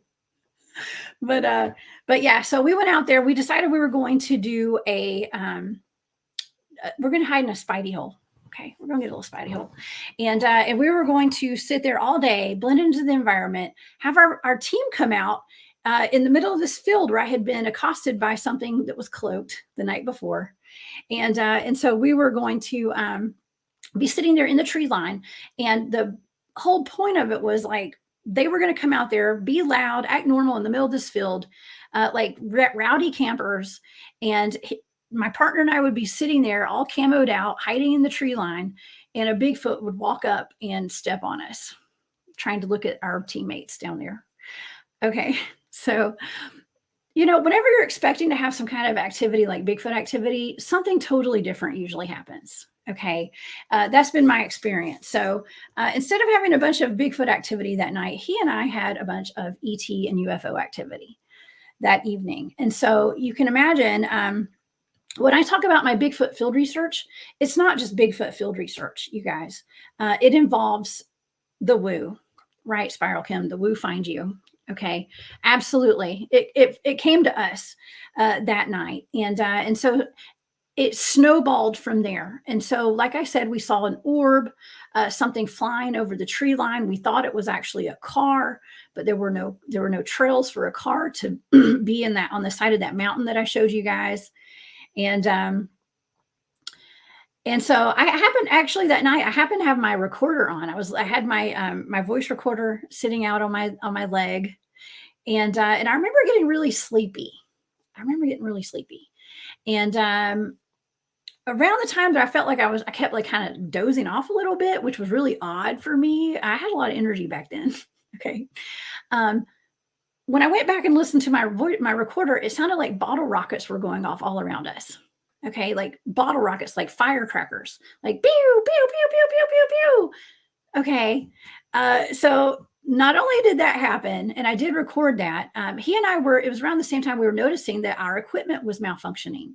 But yeah, so we went out there. We decided we were going to do we're going to hide in a spidey hole. Okay, we're going to get a little spidey hole. And we were going to sit there all day, blend into the environment, have our team come out in the middle of this field where I had been accosted by something that was cloaked the night before. And so we were going to be sitting there in the tree line. And the whole point of it was like, they were going to come out there, be loud, act normal in the middle of this field, like rowdy campers. And my partner and I would be sitting there all camoed out, hiding in the tree line, and a Bigfoot would walk up and step on us, trying to look at our teammates down there. Okay. So, whenever you're expecting to have some kind of activity like Bigfoot activity, something totally different usually happens. Okay. That's been my experience. So instead of having a bunch of Bigfoot activity that night, he and I had a bunch of ET and UFO activity that evening. And so you can imagine, when I talk about my Bigfoot field research, it's not just Bigfoot field research, you guys. It involves the woo, right? Spiral Kim, the woo find you. Okay, absolutely. It came to us that night, and so it snowballed from there. And so, like I said, we saw an orb, something flying over the tree line. We thought it was actually a car, but there were no trails for a car to be on the side of that mountain that I showed you guys. And so I happened actually that night, I happened to have my recorder on. I had my voice recorder sitting out on my leg. And I remember getting really sleepy. And around the time that I felt like I kept like kind of dozing off a little bit, which was really odd for me. I had a lot of energy back then. Okay. When I went back and listened to my recorder, it sounded like bottle rockets were going off all around us. Okay, like bottle rockets, like firecrackers, like pew, pew, pew, pew, pew, pew, pew. Okay, so not only did that happen, and I did record that, he and it was around the same time we were noticing that our equipment was malfunctioning.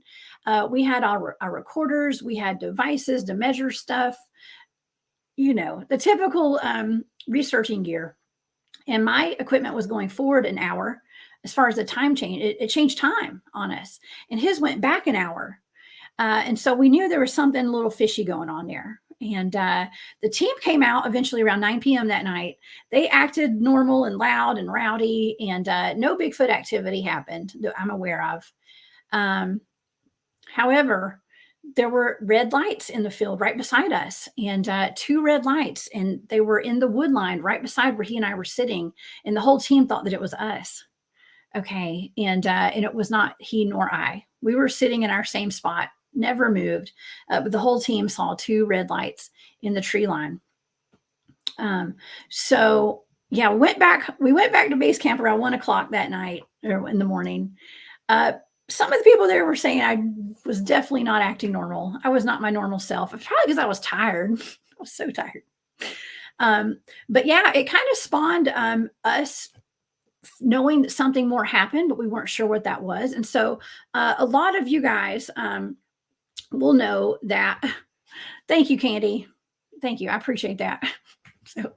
We had our recorders, we had devices to measure stuff, the typical researching gear. And my equipment was going forward an hour as far as the time change. It changed time on us, and his went back an hour. And so we knew there was something a little fishy going on there. And the team came out eventually around 9 p.m. that night. They acted normal and loud and rowdy, and no Bigfoot activity happened that I'm aware of. However, there were red lights in the field right beside us, and 2 red lights, and they were in the wood line right beside where he and I were sitting. And the whole team thought that it was us. Okay. And it was not he nor I. We were sitting in our same spot, never moved, but the whole team saw 2 red lights in the tree line. So yeah, we went back to base camp around 1:00 that night, or in the morning. Some of the people there were saying I was definitely not acting normal. I was not my normal self. It's probably because I was tired. I was so tired. But yeah, it kind of spawned us knowing that something more happened, but we weren't sure what that was. And so a lot of you guys will know that. Thank you, Candy. Thank you. I appreciate that. So,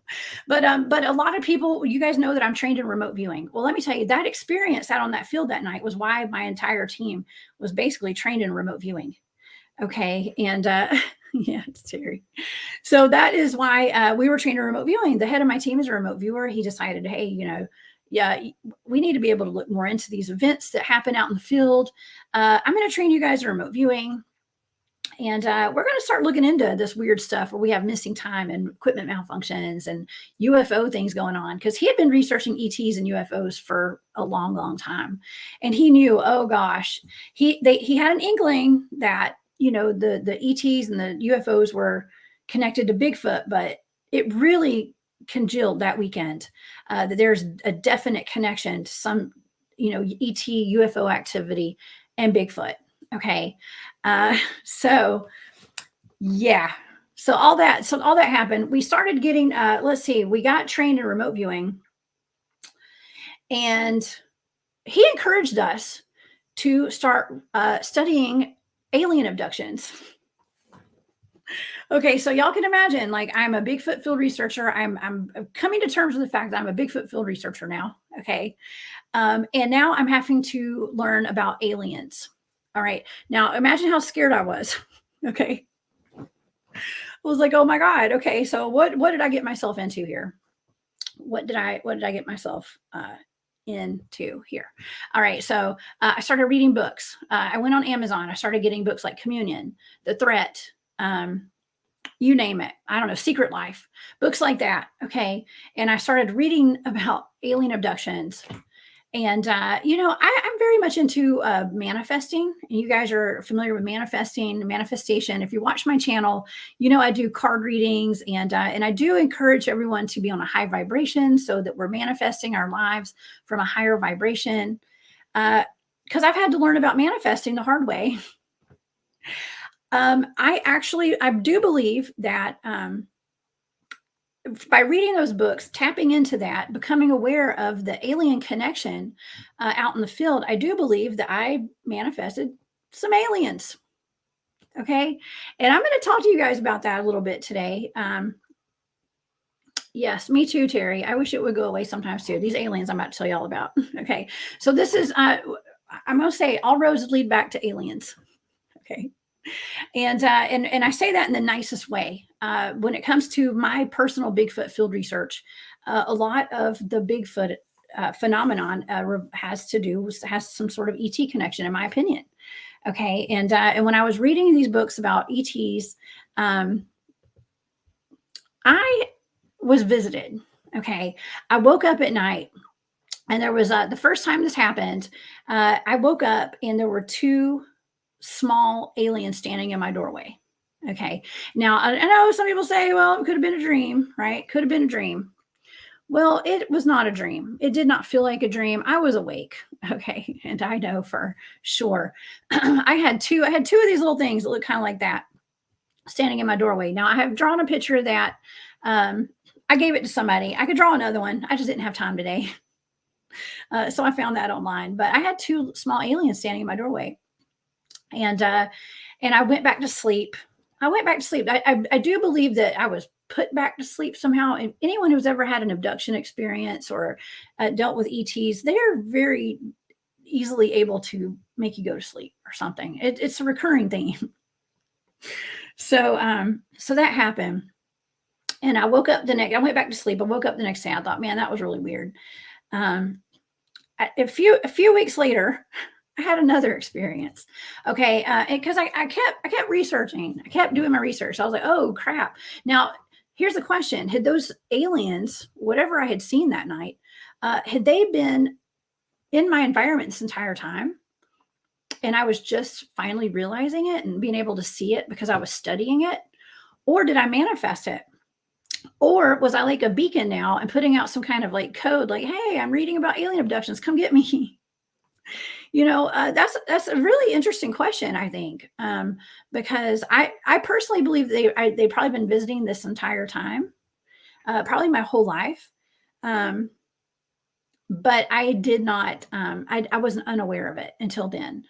but a lot of people, you guys know that I'm trained in remote viewing. Well, let me tell you, that experience out on that field that night was why my entire team was basically trained in remote viewing. Okay. And yeah, it's Terry. So that is why we were trained in remote viewing. The head of my team is a remote viewer. He decided, hey, yeah, we need to be able to look more into these events that happen out in the field. I'm going to train you guys in remote viewing. And we're going to start looking into this weird stuff where we have missing time and equipment malfunctions and UFO things going on. Because he had been researching ETs and UFOs for a long, long time. And he knew, oh gosh, he had an inkling that, the ETs and the UFOs were connected to Bigfoot, but it really congealed that weekend that there's a definite connection to some, ET UFO activity and Bigfoot. Okay. So yeah. So all that happened. We started getting, we got trained in remote viewing, and he encouraged us to start studying alien abductions. Okay. So y'all can imagine, like, I'm a Bigfoot field researcher. I'm coming to terms with the fact that I'm a Bigfoot field researcher now. Okay. And now I'm having to learn about aliens. All right. Now imagine how scared I was. Okay. was like, oh my God. Okay. So what did I get myself into here? What did I get myself into here? All right. So I started reading books. I went on Amazon. I started getting books like Communion, The Threat, you name it. I don't know, Secret Life, books like that. Okay. And I started reading about alien abductions. And, I'm very much into manifesting. And you guys are familiar with manifestation. If you watch my channel, I do card readings, and I do encourage everyone to be on a high vibration so that we're manifesting our lives from a higher vibration. Because I've had to learn about manifesting the hard way. I do believe that by reading those books, tapping into that, becoming aware of the alien connection out in the field, I do believe that I manifested some aliens. Okay. And I'm going to talk to you guys about that a little bit today. Yes, me too, Terry. I wish it would go away sometimes too. These aliens I'm about to tell you all about. Okay. So this is, I'm going to say all roads lead back to aliens. Okay. And I say that in the nicest way. When it comes to my personal Bigfoot field research, a lot of the Bigfoot phenomenon has some sort of ET connection, in my opinion. Okay, and when I was reading these books about ETs, I was visited. Okay, I woke up at night, and there was the first time this happened. I woke up and there were two small aliens standing in my doorway. Okay. Now, I know some people say, well, it could have been a dream, right? Could have been a dream. Well, it was not a dream. It did not feel like a dream. I was awake. Okay. And I know for sure. I had two of these little things that look kind of like that standing in my doorway. Now, I have drawn a picture of that. I gave it to somebody. I could draw another one. I just didn't have time today. So I found that online. But I had two small aliens standing in my doorway. And I went back to sleep. I do believe that I was put back to sleep somehow. And anyone who's ever had an abduction experience or dealt with ETs, they are very easily able to make you go to sleep or something. It's a recurring thing. So that happened. And I went back to sleep. I woke up the next day. I thought, man, that was really weird. A few weeks later, I had another experience. Okay. Because I kept researching. I kept doing my research. I was like, oh crap. Now, here's the question. Had those aliens, whatever I had seen that night, had they been in my environment this entire time? And I was just finally realizing it and being able to see it because I was studying it? Or did I manifest it? Or was I like a beacon now and putting out some kind of like code, like, hey, I'm reading about alien abductions. Come get me. That's a really interesting question, I think, because I personally believe they've probably been visiting this entire time, probably my whole life. But I did not, I wasn't unaware of it until then.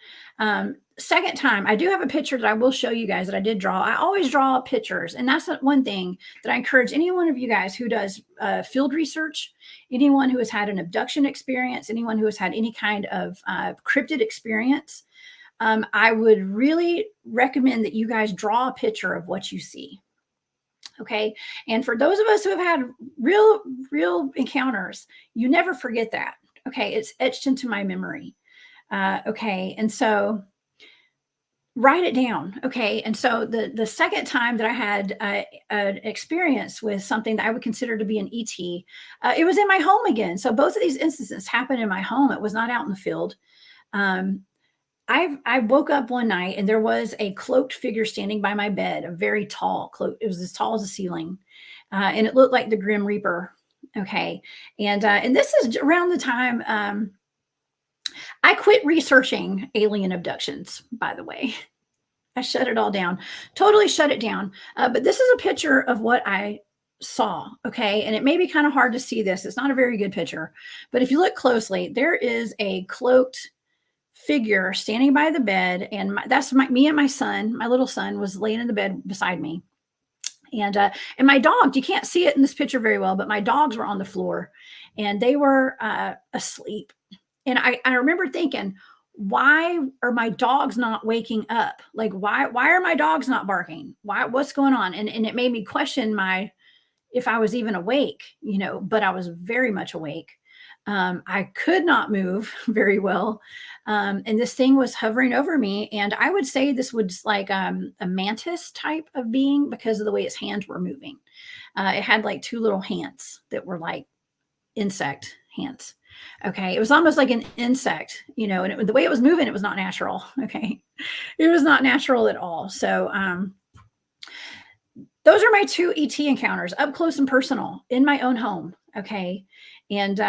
Second time, I do have a picture that I will show you guys that I did draw. I always draw pictures. And that's one thing that I encourage any one of you guys who does field research, anyone who has had an abduction experience, anyone who has had any kind of cryptid experience. I would really recommend that you guys draw a picture of what you see. Okay. And for those of us who have had real encounters, you never forget that. Okay. It's etched into my memory. Okay. And so write it down. Okay. And so the second time that I had an experience with something that I would consider to be an ET, it was in my home again. So both of these instances happened in my home. It was not out in the field. I woke up one night and there was a cloaked figure standing by my bed, a very tall cloak. It was as tall as the ceiling. And it looked like the Grim Reaper. Okay. And this is around the time I quit researching alien abductions, by the way. I shut it all down, totally shut it down. But this is a picture of what I saw. Okay. And it may be kind of hard to see this. It's not a very good picture, but if you look closely, there is a cloaked figure standing by the bed, and me and my son. My little son was laying in the bed beside me, and my dog. You can't see it in this picture very well, but my dogs were on the floor, and they were asleep. And I remember thinking, why are my dogs not waking up? Like, why are my dogs not barking? What's going on? And it made me question if I was even awake, but I was very much awake. I could not move very well. And this thing was hovering over me. And I would say this was like a mantis type of being because of the way its hands were moving. It had like two little hands that were like insect hands. Okay. It was almost like an insect, and the way it was moving, it was not natural. Okay. It was not natural at all. So, those are my two ET encounters, up close and personal in my own home. Okay. And,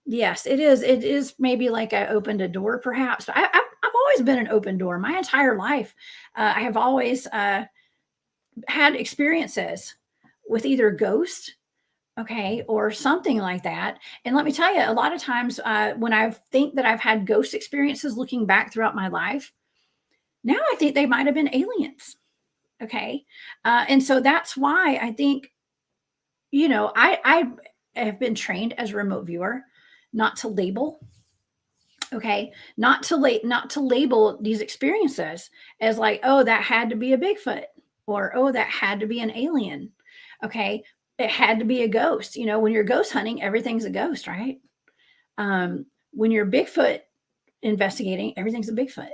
yes, it is. It is maybe like I opened a door perhaps, but I've always been an open door my entire life. I have always, had experiences with either ghosts, okay, or something like that. And let me tell you, a lot of times when I think that I've had ghost experiences looking back throughout my life, now I think they might have been aliens. Okay. And so that's why I think, I have been trained as a remote viewer not to label. Okay. Not to label these experiences as like, oh, that had to be a Bigfoot, or, oh, that had to be an alien. Okay. It had to be a ghost. When you're ghost hunting, everything's a ghost, right? When you're Bigfoot investigating, everything's a Bigfoot.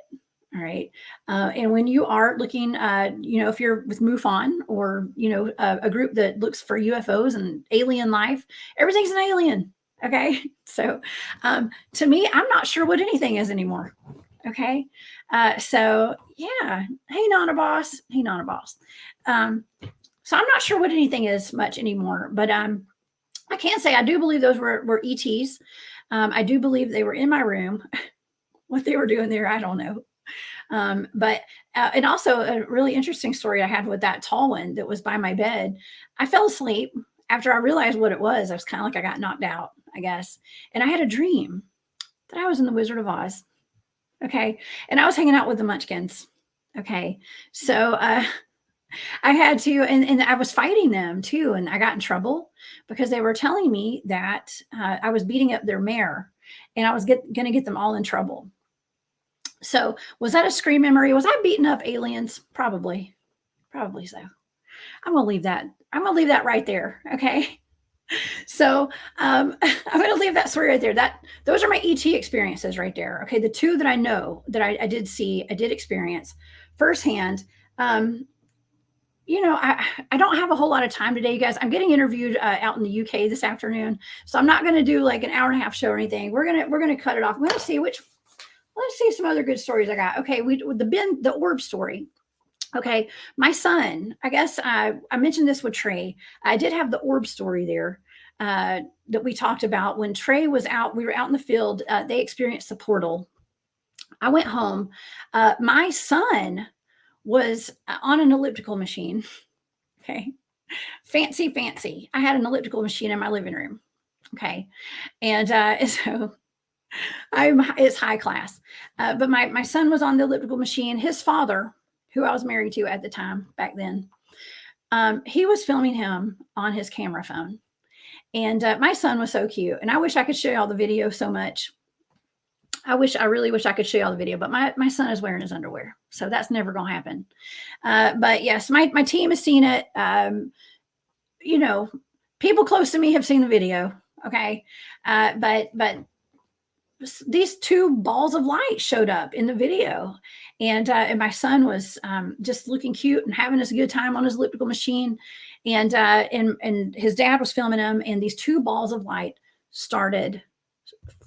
All right. And when you are looking, if you're with MUFON or, a group that looks for UFOs and alien life, everything's an alien. Okay. So to me, I'm not sure what anything is anymore. Okay. So yeah. Hey, Nana Boss. Hey, Nana Boss. So I'm not sure what anything is much anymore, but I can say I do believe those were ETs. I do believe they were in my room. What they were doing there, I don't know. But and also a really interesting story I had with that tall one that was by my bed. I fell asleep after I realized what it was. I was kind of like I got knocked out, I guess. And I had a dream that I was in the Wizard of Oz. Okay. And I was hanging out with the Munchkins. Okay. So I had to, and I was fighting them too. And I got in trouble because they were telling me that I was beating up their mare and I was going to get them all in trouble. So was that a screen memory? Was I beating up aliens? Probably so. I'm going to leave that right there. Okay. So I'm going to leave that story right there. Those are my ET experiences right there. Okay. The two that I know that I did see, I did experience firsthand. I don't have a whole lot of time today, you guys. I'm getting interviewed out in the UK this afternoon. So I'm not going to do like an hour and a half show or anything. We're going to cut it off. Let's see some other good stories I got. Okay. The Orb story. Okay. My son, I guess I mentioned this with Trey. I did have the Orb story there that we talked about when Trey was out. We were out in the field. They experienced the portal. I went home. My son was on an elliptical machine. Okay. Fancy. I had an elliptical machine in my living room. Okay. And so it's high class. But my son was on the elliptical machine. His father, who I was married to at the time back then, he was filming him on his camera phone. And my son was so cute. And I wish I could show y'all the video so much. I really wish I could show y'all the video, but my son is wearing his underwear. So that's never going to happen. But yes, my team has seen it. People close to me have seen the video. Okay. But these two balls of light showed up in the video, and my son was just looking cute and having us a good time on his elliptical machine, and his dad was filming him, and these two balls of light started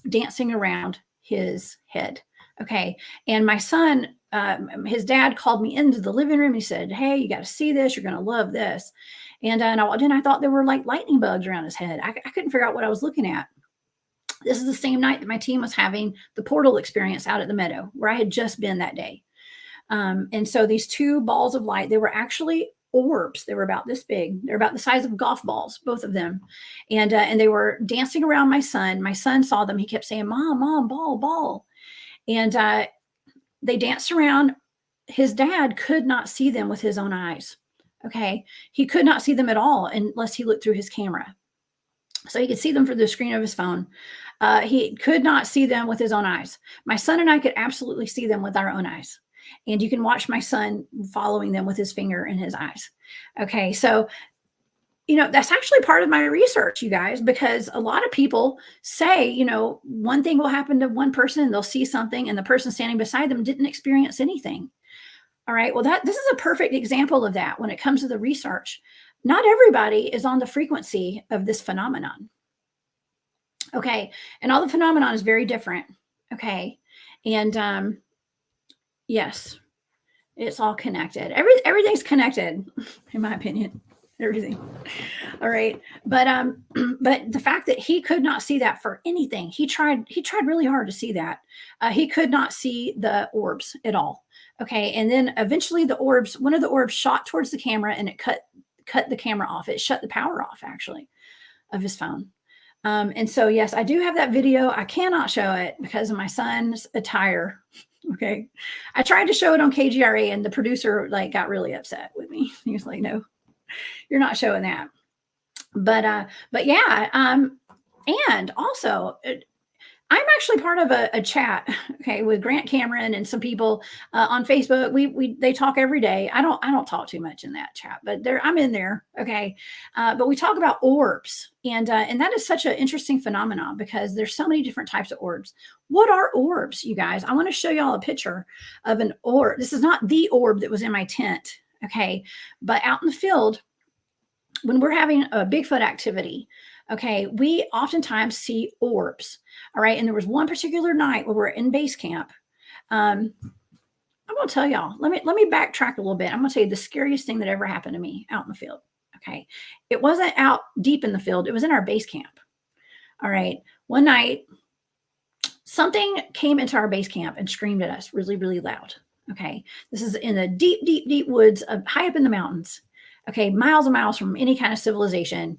dancing around his head. Okay, and my son, his dad called me into the living room. He said, "Hey, you got to see this. You're going to love this." And I walked in. I thought there were like lightning bugs around his head. I couldn't figure out what I was looking at. This is the same night that my team was having the portal experience out at the Meadow, where I had just been that day. And so these two balls of light, they were actually orbs. They were about this big. They're about the size of golf balls, both of them. And they were dancing around my son. My son saw them. He kept saying, "Mom, Mom, ball, ball." And they danced around. His dad could not see them with his own eyes. Okay. He could not see them at all unless he looked through his camera. So he could see them through the screen of his phone. He could not see them with his own eyes. My son and I could absolutely see them with our own eyes. And you can watch my son following them with his finger in his eyes. Okay. So, that's actually part of my research, you guys, because a lot of people say, one thing will happen to one person and they'll see something and the person standing beside them didn't experience anything. All right. Well, this is a perfect example of that when it comes to the research. Not everybody is on the frequency of this phenomenon. Okay. And all the phenomenon is very different. Okay. And yes, it's all connected. Everything's connected, in my opinion. Everything. All right. But the fact that he could not see that for anything, he tried really hard to see that. He could not see the orbs at all. Okay. And then eventually one of the orbs shot towards the camera and it cut the camera off. It shut the power off, actually, of his phone. And so, yes, I do have that video. I cannot show it because of my son's attire. Okay. I tried to show it on KGRA and the producer got really upset with me. He was like, no, you're not showing that. But yeah. And also I'm actually part of a chat, okay, with Grant Cameron and some people on Facebook. They talk every day. I don't talk too much in that chat, but I'm in there, okay. But we talk about orbs, and that is such an interesting phenomenon because there's so many different types of orbs. What are orbs, you guys? I want to show y'all a picture of an orb. This is not the orb that was in my tent, okay, but out in the field when we're having a Bigfoot activity. Okay, we oftentimes see orbs. All right, and there was one particular night where we're in base camp. I'm gonna tell y'all. Let me backtrack a little bit. I'm gonna tell you the scariest thing that ever happened to me out in the field. Okay, it wasn't out deep in the field. It was in our base camp. All right, one night something came into our base camp and screamed at us really, really loud. Okay, this is in the deep, deep, deep woods, high up in the mountains. Okay, miles and miles from any kind of civilization.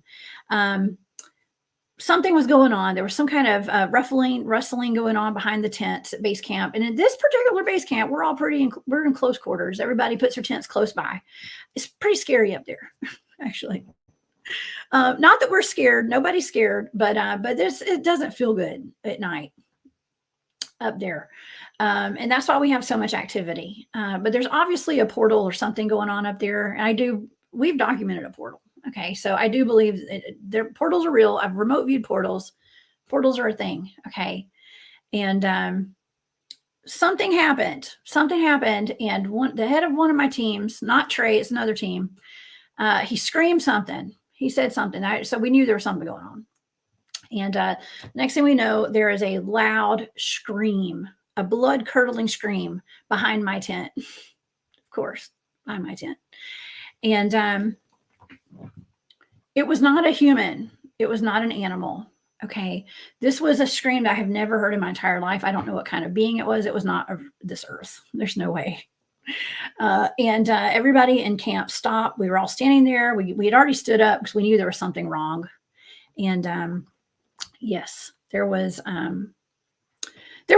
Something was going on. There was some kind of rustling going on behind the tents at base camp. And in this particular base camp, we're in close quarters. Everybody puts their tents close by. It's pretty scary up there, actually. Not that we're scared. Nobody's scared, but it doesn't feel good at night up there. And that's why we have so much activity. But there's obviously a portal or something going on up there. And we've documented a portal. Okay, so I do believe their portals are real. I've remote viewed portals. Portals are a thing. Okay, and something happened. And the head of one of my teams, not Trey, it's another team. He screamed something. He said something. So we knew there was something going on. And next thing we know, there is a loud scream, a blood curdling scream behind my tent. Of course, behind my tent, and it was not a human. It was not an animal. Okay. This was a scream that I have never heard in my entire life. I don't know what kind of being it was. It was not of this earth. There's no way. And everybody in camp stopped. We were all standing there. We had already stood up because we knew there was something wrong. And yes, there was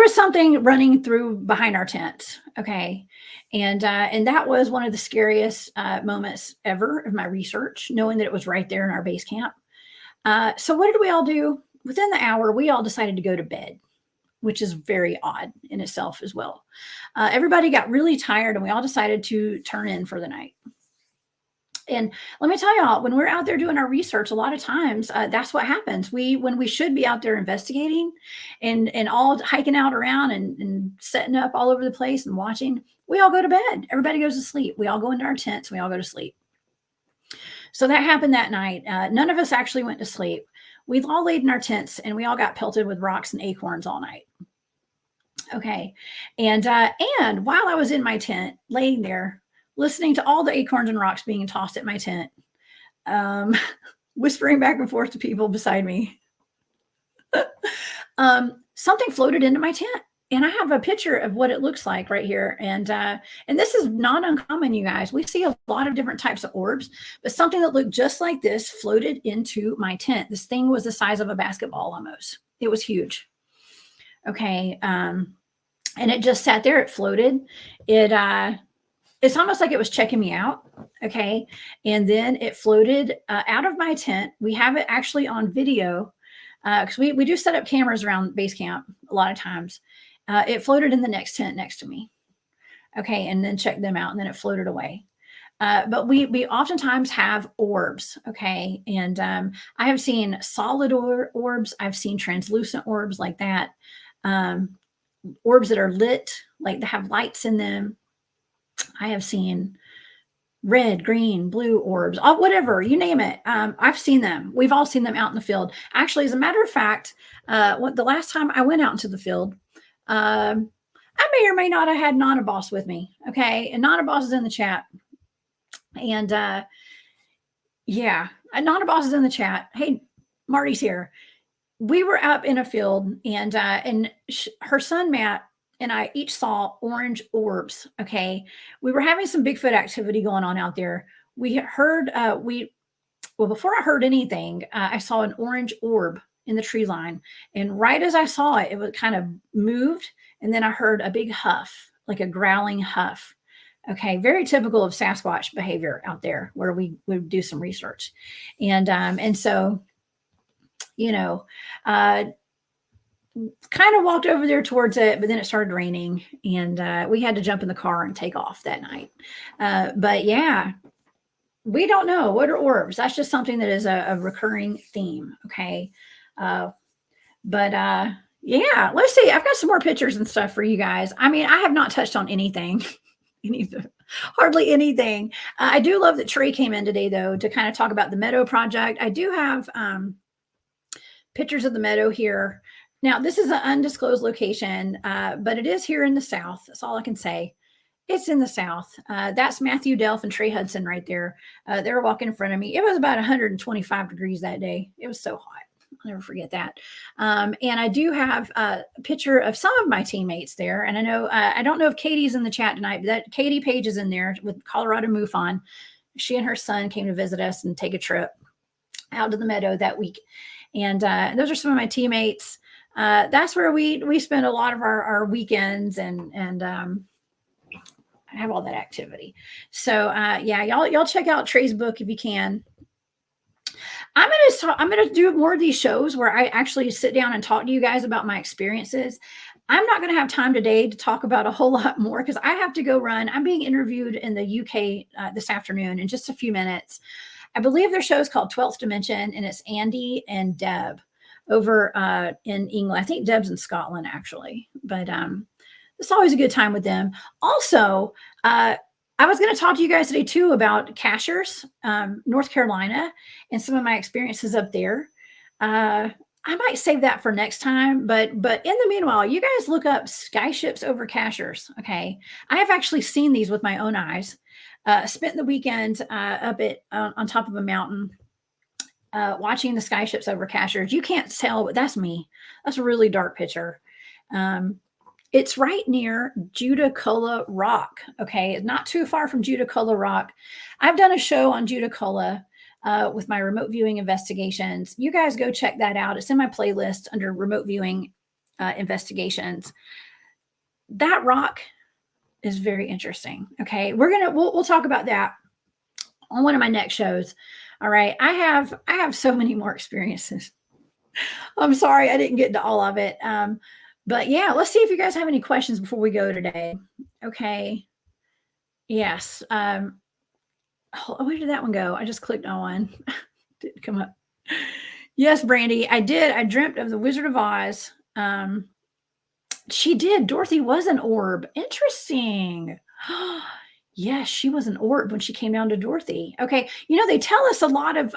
something running through behind our tent. Okay. And that was one of the scariest moments ever of my research, knowing that it was right there in our base camp. So what did we all do? Within the hour, we all decided to go to bed, which is very odd in itself as well. Everybody got really tired and we all decided to turn in for the night. And let me tell y'all, when we're out there doing our research, a lot of times that's what happens. When we should be out there investigating and all hiking out around and setting up all over the place and watching, we all go to bed. Everybody goes to sleep. We all go into our tents. We all go to sleep. So that happened that night. None of us actually went to sleep. We all laid in our tents and we all got pelted with rocks and acorns all night. Okay. And while I was in my tent, laying there, listening to all the acorns and rocks being tossed at my tent, whispering back and forth to people beside me, something floated into my tent. And I have a picture of what it looks like right here. And this is not uncommon, you guys. We see a lot of different types of orbs, but something that looked just like this floated into my tent. This thing was the size of a basketball almost. It was huge. Okay. And it just sat there. It floated. It's almost like it was checking me out. Okay. And then it floated out of my tent. We have it actually on video. because we do set up cameras around base camp a lot of times. It floated in the next tent next to me. Okay, and then checked them out, and then it floated away. But we oftentimes have orbs, okay? And I have seen solid orbs. I've seen translucent orbs like that. Orbs that are lit, like they have lights in them. I have seen red, green, blue orbs, whatever, you name it. I've seen them. We've all seen them out in the field. Actually, as a matter of fact, the last time I went out into the field, I may or may not have had Nana Boss with me, okay? And Nana Boss is in the chat. And yeah, Nana Boss is in the chat. Hey, Marty's here. We were up in a field, and her son Matt and I each saw orange orbs. Okay, we were having some Bigfoot activity going on out there. We heard before I heard anything, I saw an orange orb in the tree line, and right as I saw it, it was kind of moved, and then I heard a big huff, like a growling huff. Okay, very typical of Sasquatch behavior out there, where we would do some research, and so, you know, kind of walked over there towards it, but then it started raining, and we had to jump in the car and take off that night. But yeah, we don't know what are orbs. That's just something that is a recurring theme. Okay, but yeah, let's see. I've got some more pictures and stuff for you guys. I mean, I have not touched on anything. Hardly anything. I do love that Trey came in today, though, to kind of talk about the Meadow Project. I do have pictures of the meadow here. Now, this is an undisclosed location, but it is here in the South. That's all I can say. It's in the South. That's Matthew Delph and Trey Hudson right there. They were walking in front of me. It was about 125 degrees that day. It was so hot. I'll never forget that. And I do have a picture of some of my teammates there. And I know, I don't know if Katie's in the chat tonight, but that Katie Page is in there with Colorado MUFON. She and her son came to visit us and take a trip out to the meadow that week. And those are some of my teammates. That's where we spend a lot of our weekends and have all that activity. So yeah, y'all check out Trey's book if you can. I'm going to do more of these shows where I actually sit down and talk to you guys about my experiences. I'm not going to have time today to talk about a whole lot more because I have to go run. I'm being interviewed in the UK this afternoon in just a few minutes. I believe their show is called 12th Dimension, and it's Andy and Deb over in England. I think Deb's in Scotland, actually. But it's always a good time with them. Also, I was going to talk to you guys today, too, about Cashers, North Carolina, and some of my experiences up there. I might save that for next time. But in the meanwhile, you guys look up skyships over Cashers, okay? I have actually seen these with my own eyes. Spent the weekend up on top of a mountain watching the skyships over Cashers. You can't tell, but that's me. That's a really dark picture. It's right near Judaculla Rock. Okay, it's not too far from Judaculla Rock. I've done a show on Judaculla with my remote viewing investigations. You guys go check that out. It's in my playlist under remote viewing investigations. That rock is very interesting. Okay, we'll talk about that on one of my next shows. All right, I have so many more experiences. I'm sorry I didn't get into all of it. But yeah, let's see if you guys have any questions before we go today. Okay. Yes. Where did that one go? I just clicked on one. Didn't come up. Yes, Brandy, I did. I dreamt of the Wizard of Oz. She did. Dorothy was an orb. Interesting. Yes, she was an orb when she came down to Dorothy. Okay. You know, they tell us a lot of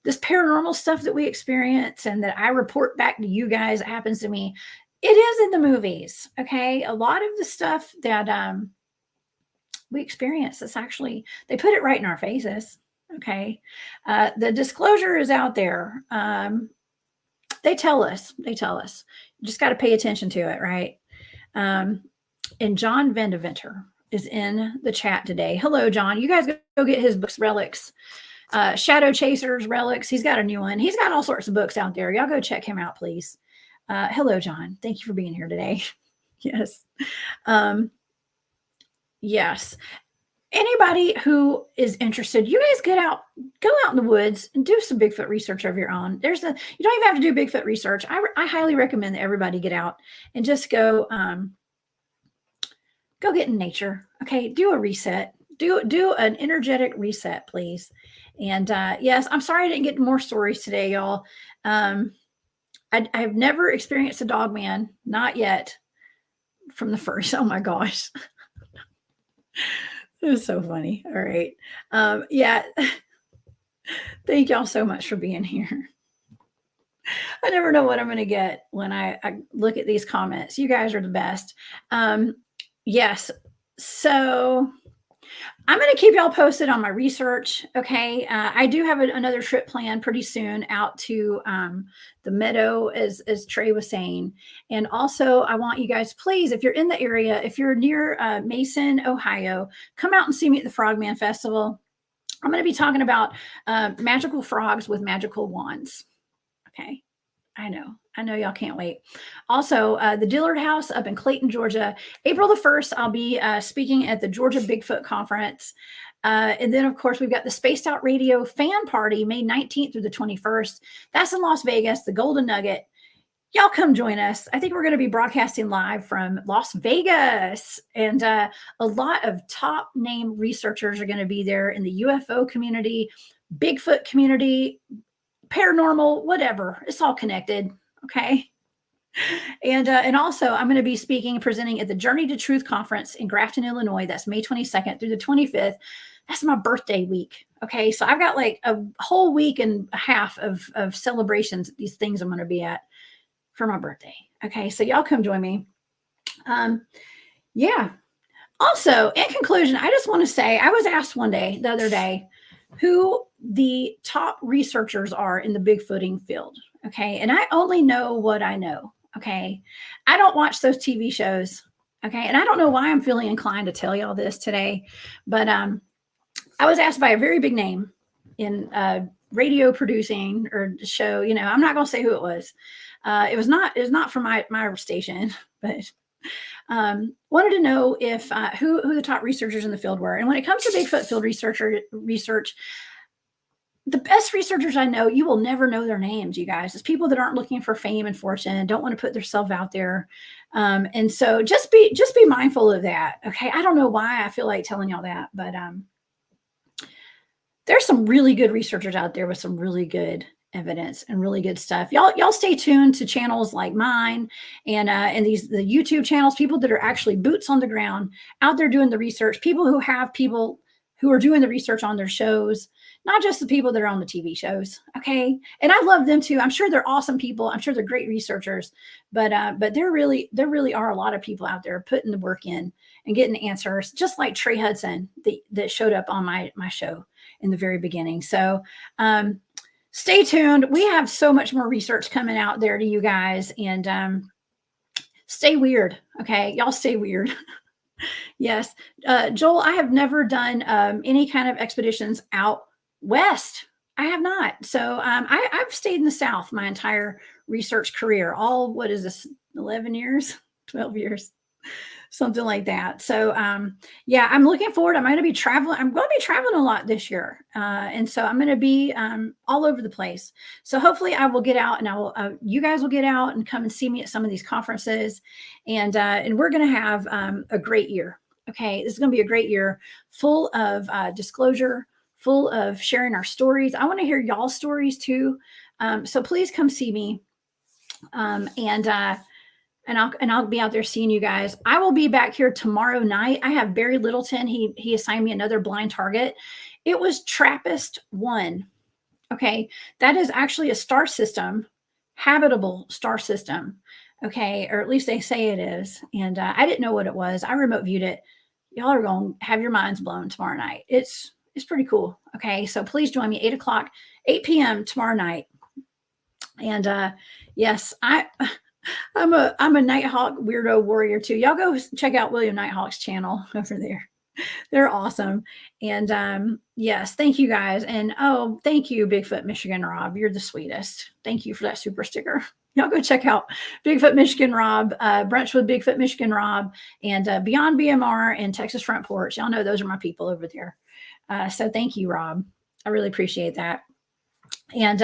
this paranormal stuff that we experience and that I report back to you guys happens to me. It is in the movies. Okay. A lot of the stuff that we experience, it's actually, they put it right in our faces. Okay. The disclosure is out there. They tell us. You just got to pay attention to it, right? And John Vandeventer is in the chat today. Hello, John. You guys go get his books, Relics, Shadow Chasers, Relics. He's got a new one. He's got all sorts of books out there. Y'all go check him out, please. Hello, John. Thank you for being here today. Yes. Yes. anybody who is interested, you guys go out in the woods and do some Bigfoot research of your own. You don't even have to do Bigfoot research. I highly recommend that everybody get out and just go get in nature. Okay. Do a reset. Do an energetic reset, please. And yes, I'm sorry I didn't get more stories today, y'all. I've never experienced a dog man, not yet, from the first. Oh my gosh. It was so funny. All right. Yeah. Thank y'all so much for being here. I never know what I'm going to get when I look at these comments. You guys are the best. Yes. So I'm going to keep y'all posted on my research. Okay. I do have another trip planned pretty soon out to the Meadow, as Trey was saying. And also, I want you guys, please, if you're in the area, if you're near Mason, Ohio, come out and see me at the Frogman Festival. I'm going to be talking about magical frogs with magical wands. Okay. I know y'all can't wait. Also, the Dillard House up in Clayton, Georgia, April the 1st, I'll be speaking at the Georgia Bigfoot Conference. And then, of course, we've got the Spaced Out Radio Fan Party, May 19th through the 21st. That's in Las Vegas, the Golden Nugget. Y'all come join us. I think we're going to be broadcasting live from Las Vegas. And a lot of top name researchers are going to be there in the UFO community, Bigfoot community, paranormal, whatever. It's all connected. Okay. And also I'm going to be speaking and presenting at the Journey to Truth Conference in Grafton, Illinois. That's May 22nd through the 25th. That's my birthday week. Okay. So I've got like a whole week and a half of celebrations, these things I'm going to be at for my birthday. Okay. So y'all come join me. Yeah. Also, in conclusion, I just want to say, I was asked the other day, who the top researchers are in the Bigfooting field. Okay. And I only know what I know. Okay. I don't watch those TV shows. Okay. And I don't know why I'm feeling inclined to tell y'all this today, but I was asked by a very big name in radio producing or show, I'm not going to say who it was. It was not from my station, but wanted to know if who the top researchers in the field were. And when it comes to Bigfoot field research, the best researchers I know, you will never know their names, you guys. It's people that aren't looking for fame and fortune and don't want to put themselves out there. And so just be mindful of that. Okay. I don't know why I feel like telling y'all that, but there's some really good researchers out there with some really good evidence and really good stuff. Y'all stay tuned to channels like mine and the YouTube channels, people that are actually boots on the ground out there doing the research, people who are doing the research on their shows, not just the people that are on the TV shows. Okay. And I love them too. I'm sure they're awesome people. I'm sure they're great researchers, but there really are a lot of people out there putting the work in and getting answers, just like Trey Hudson that showed up on my show in the very beginning. So, stay tuned. We have so much more research coming out there to you guys, and stay weird. Okay. Y'all stay weird. Yes. Joel, I have never done any kind of expeditions out west. I have not. So I've stayed in the South my entire research career. What is this, 11 years, 12 years? Something like that. So, yeah, I'm looking forward. I'm going to be traveling a lot this year. And so I'm going to be all over the place. So hopefully I will get out and you guys will get out and come and see me at some of these conferences. And we're going to have a great year. Okay. This is going to be a great year full of disclosure, full of sharing our stories. I want to hear y'all's stories too. So please come see me. And I'll be out there seeing you guys. I will be back here tomorrow night. I have Barry Littleton. He assigned me another blind target. It was TRAPPIST 1. Okay. That is actually a star system, habitable star system. Okay. Or at least they say it is. And I didn't know what it was. I remote viewed it. Y'all are going to have your minds blown tomorrow night. It's pretty cool. Okay. So please join me 8 p.m. tomorrow night. And yes, I'm a Nighthawk weirdo warrior too. Y'all go check out William Nighthawk's channel over there. They're awesome. And yes, thank you guys. And thank you, Bigfoot Michigan Rob. You're the sweetest. Thank you for that super sticker. Y'all go check out Bigfoot Michigan Rob, Brunch with Bigfoot Michigan Rob, and Beyond BMR and Texas Front Porch. Y'all know those are my people over there. So thank you, Rob. I really appreciate that. And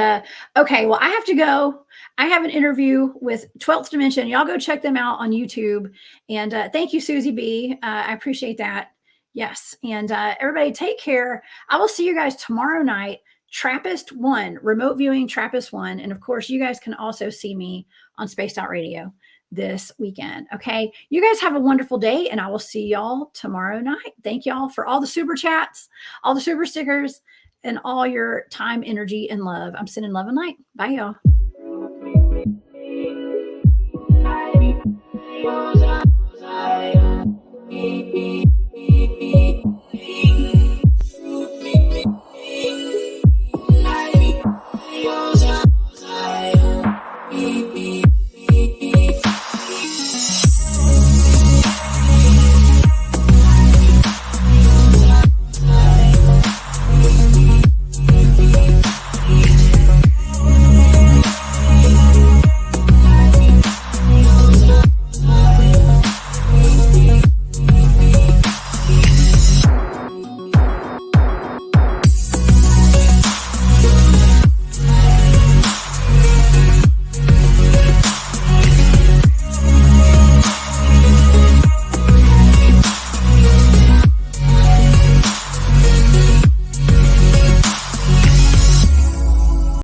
okay, well, I have to go. I have an interview with 12th Dimension. Y'all go check them out on YouTube. And thank you, Susie B. I appreciate that. Yes. And everybody take care. I will see you guys tomorrow night. Trappist 1, remote viewing Trappist 1. And of course, you guys can also see me on Spaced Out Radio this weekend. Okay. You guys have a wonderful day, and I will see y'all tomorrow night. Thank y'all for all the super chats, all the super stickers, and all your time, energy, and love. I'm sending love and light. Bye, y'all.